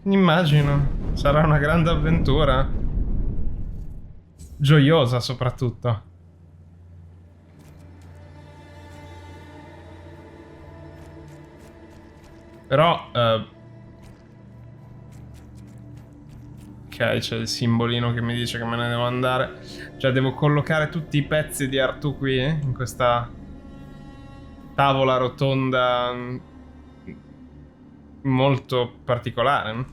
Speaker 1: Immagino. Sarà una grande avventura. Gioiosa soprattutto. Però... ok, c'è il simbolino che mi dice che me ne devo andare. Cioè devo collocare tutti i pezzi di Artù qui, in questa tavola rotonda molto particolare.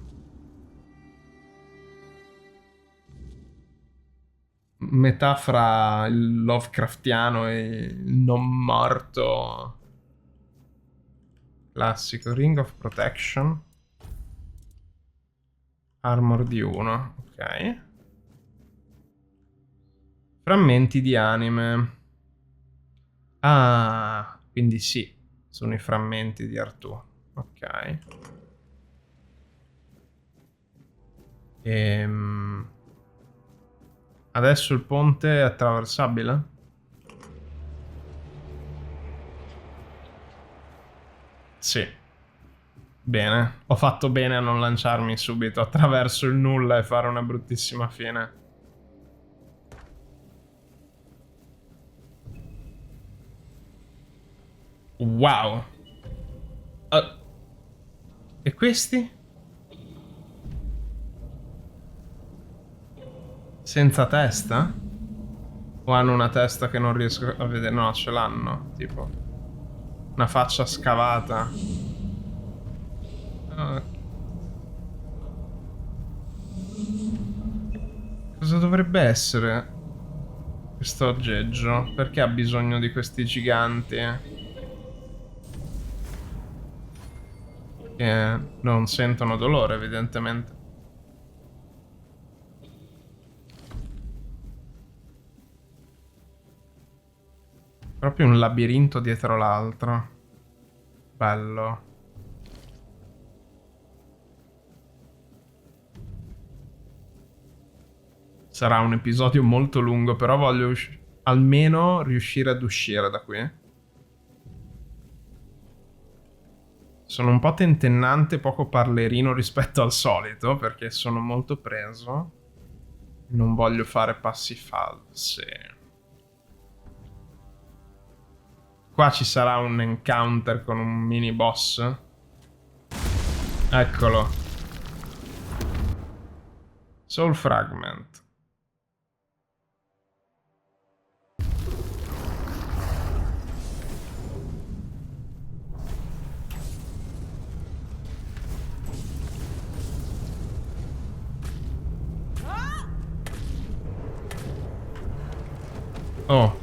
Speaker 1: Metà fra il Lovecraftiano e il non morto classico. Ring of Protection. Armor di 1, ok. Frammenti di anime. Ah, quindi sì, sono i frammenti di Artù. Ok. Adesso il ponte è attraversabile? Sì. Bene. Ho fatto bene a non lanciarmi subito attraverso il nulla e fare una bruttissima fine. Wow. E questi? Senza testa? O hanno una testa che non riesco a vedere? No, ce l'hanno, tipo. Una faccia scavata. Cosa dovrebbe essere questo aggeggio? Perché ha bisogno di questi giganti? Che non sentono dolore, evidentemente. Proprio un labirinto dietro l'altro. Bello. Sarà un episodio molto lungo, però voglio almeno riuscire ad uscire da qui. Sono un po' tentennante, poco parlerino rispetto al solito, perché sono molto preso. Non voglio fare passi falsi. Qua ci sarà un encounter con un mini boss. Eccolo. Soul Fragment. Oh.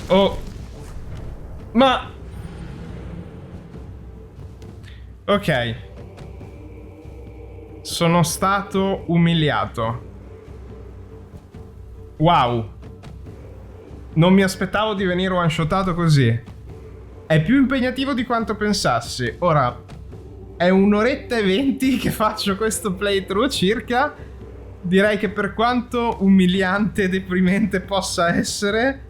Speaker 1: Oh. Ma... Ok. Sono stato umiliato. Wow. Non mi aspettavo di venire one-shotato così. È più impegnativo di quanto pensassi. Ora, è un'oretta e 20 che faccio questo playthrough circa. Direi che per quanto umiliante e deprimente possa essere...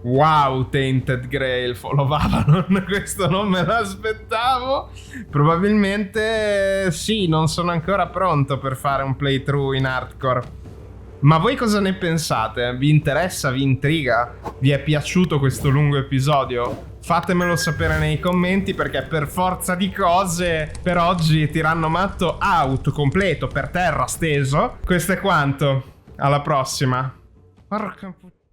Speaker 1: Wow, Tainted Grail, Follow Avalon, questo non me l'aspettavo. Probabilmente sì, non sono ancora pronto per fare un playthrough in hardcore. Ma voi cosa ne pensate? Vi interessa? Vi intriga? Vi è piaciuto questo lungo episodio? Fatemelo sapere nei commenti, perché per forza di cose per oggi Tiranno Matto out, completo, per terra, steso. Questo è quanto. Alla prossima. Porca puttana.